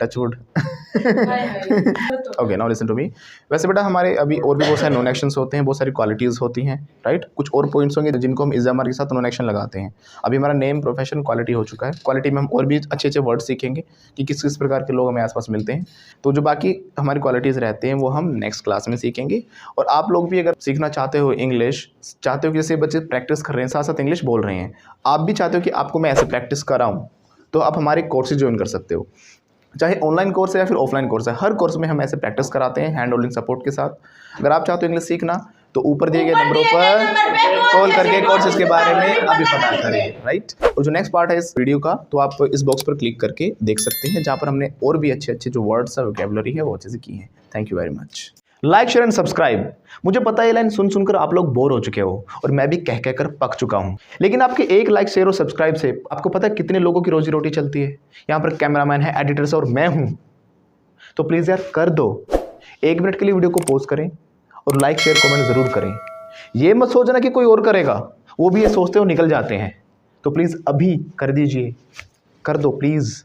touch wood. Okay, now listen to me. वैसे बेटा हमारे अभी और भी बहुत सारे नॉन एक्शंस होते हैं, बहुत सारी क्वालिटीज़ होती हैं, राइट। कुछ और पॉइंट्स होंगे जिनको हम इज़ के साथ नॉन एक्शन लगाते हैं। अभी हमारा नेम, प्रोफेशन, क्वालिटी हो चुका है। क्वालिटी में हम और भी अच्छे अच्छे वर्ड सीखेंगे कि किस किस प्रकार के लोग हमें आसपास मिलते हैं। तो जो बाकी हमारी क्वालिटीज़ रहते हैं वो हम नेक्स्ट क्लास में सीखेंगे। और आप लोग भी अगर सीखना चाहते हो इंग्लिश, चाहते हो कि जैसे बच्चे प्रैक्टिस कर रहे हैं साथ साथ इंग्लिश बोल रहे हैं, आप भी चाहते हो कि आपको मैं ऐसे प्रैक्टिस कराऊँ, तो आप हमारे कोर्सेज ज्वाइन कर सकते हो। चाहे ऑनलाइन कोर्स है या फिर ऑफलाइन कोर्स है, हर कोर्स में हम ऐसे प्रैक्टिस कराते हैं हैंड होल्डिंग सपोर्ट के साथ। अगर आप चाहते हो इंग्लिश सीखना तो ऊपर दिए गए नंबरों पर कॉल करके कोर्सेज के बारे में अभी पता करें, राइट। और जो नेक्स्ट पार्ट है इस वीडियो का, तो आप इस बॉक्स पर क्लिक करके देख सकते हैं, जहाँ पर हमने और भी अच्छे अच्छे जो वर्ड्स है, वोकैबुलरी है, वो अच्छे से की है। Thank you very much. Like, share and subscribe. मुझे पता है ये लाइन सुन सुनकर आप लोग बोर हो चुके हो और मैं भी कह कहकर पक चुका हूँ, लेकिन आपके एक लाइक, शेयर और सब्सक्राइब से आपको पता है कितने लोगों की रोजी रोटी चलती है। यहाँ पर कैमरामैन है, एडिटर्स और मैं हूँ, तो प्लीज़ यार कर दो। 1 मिनट के लिए वीडियो को पॉज करें और लाइक, शेयर, कमेंट ज़रूर करें। ये मत सोचना कि कोई और करेगा, वो भी ये सोचते हो निकल जाते हैं। तो प्लीज़ अभी कर दीजिए, कर दो प्लीज़।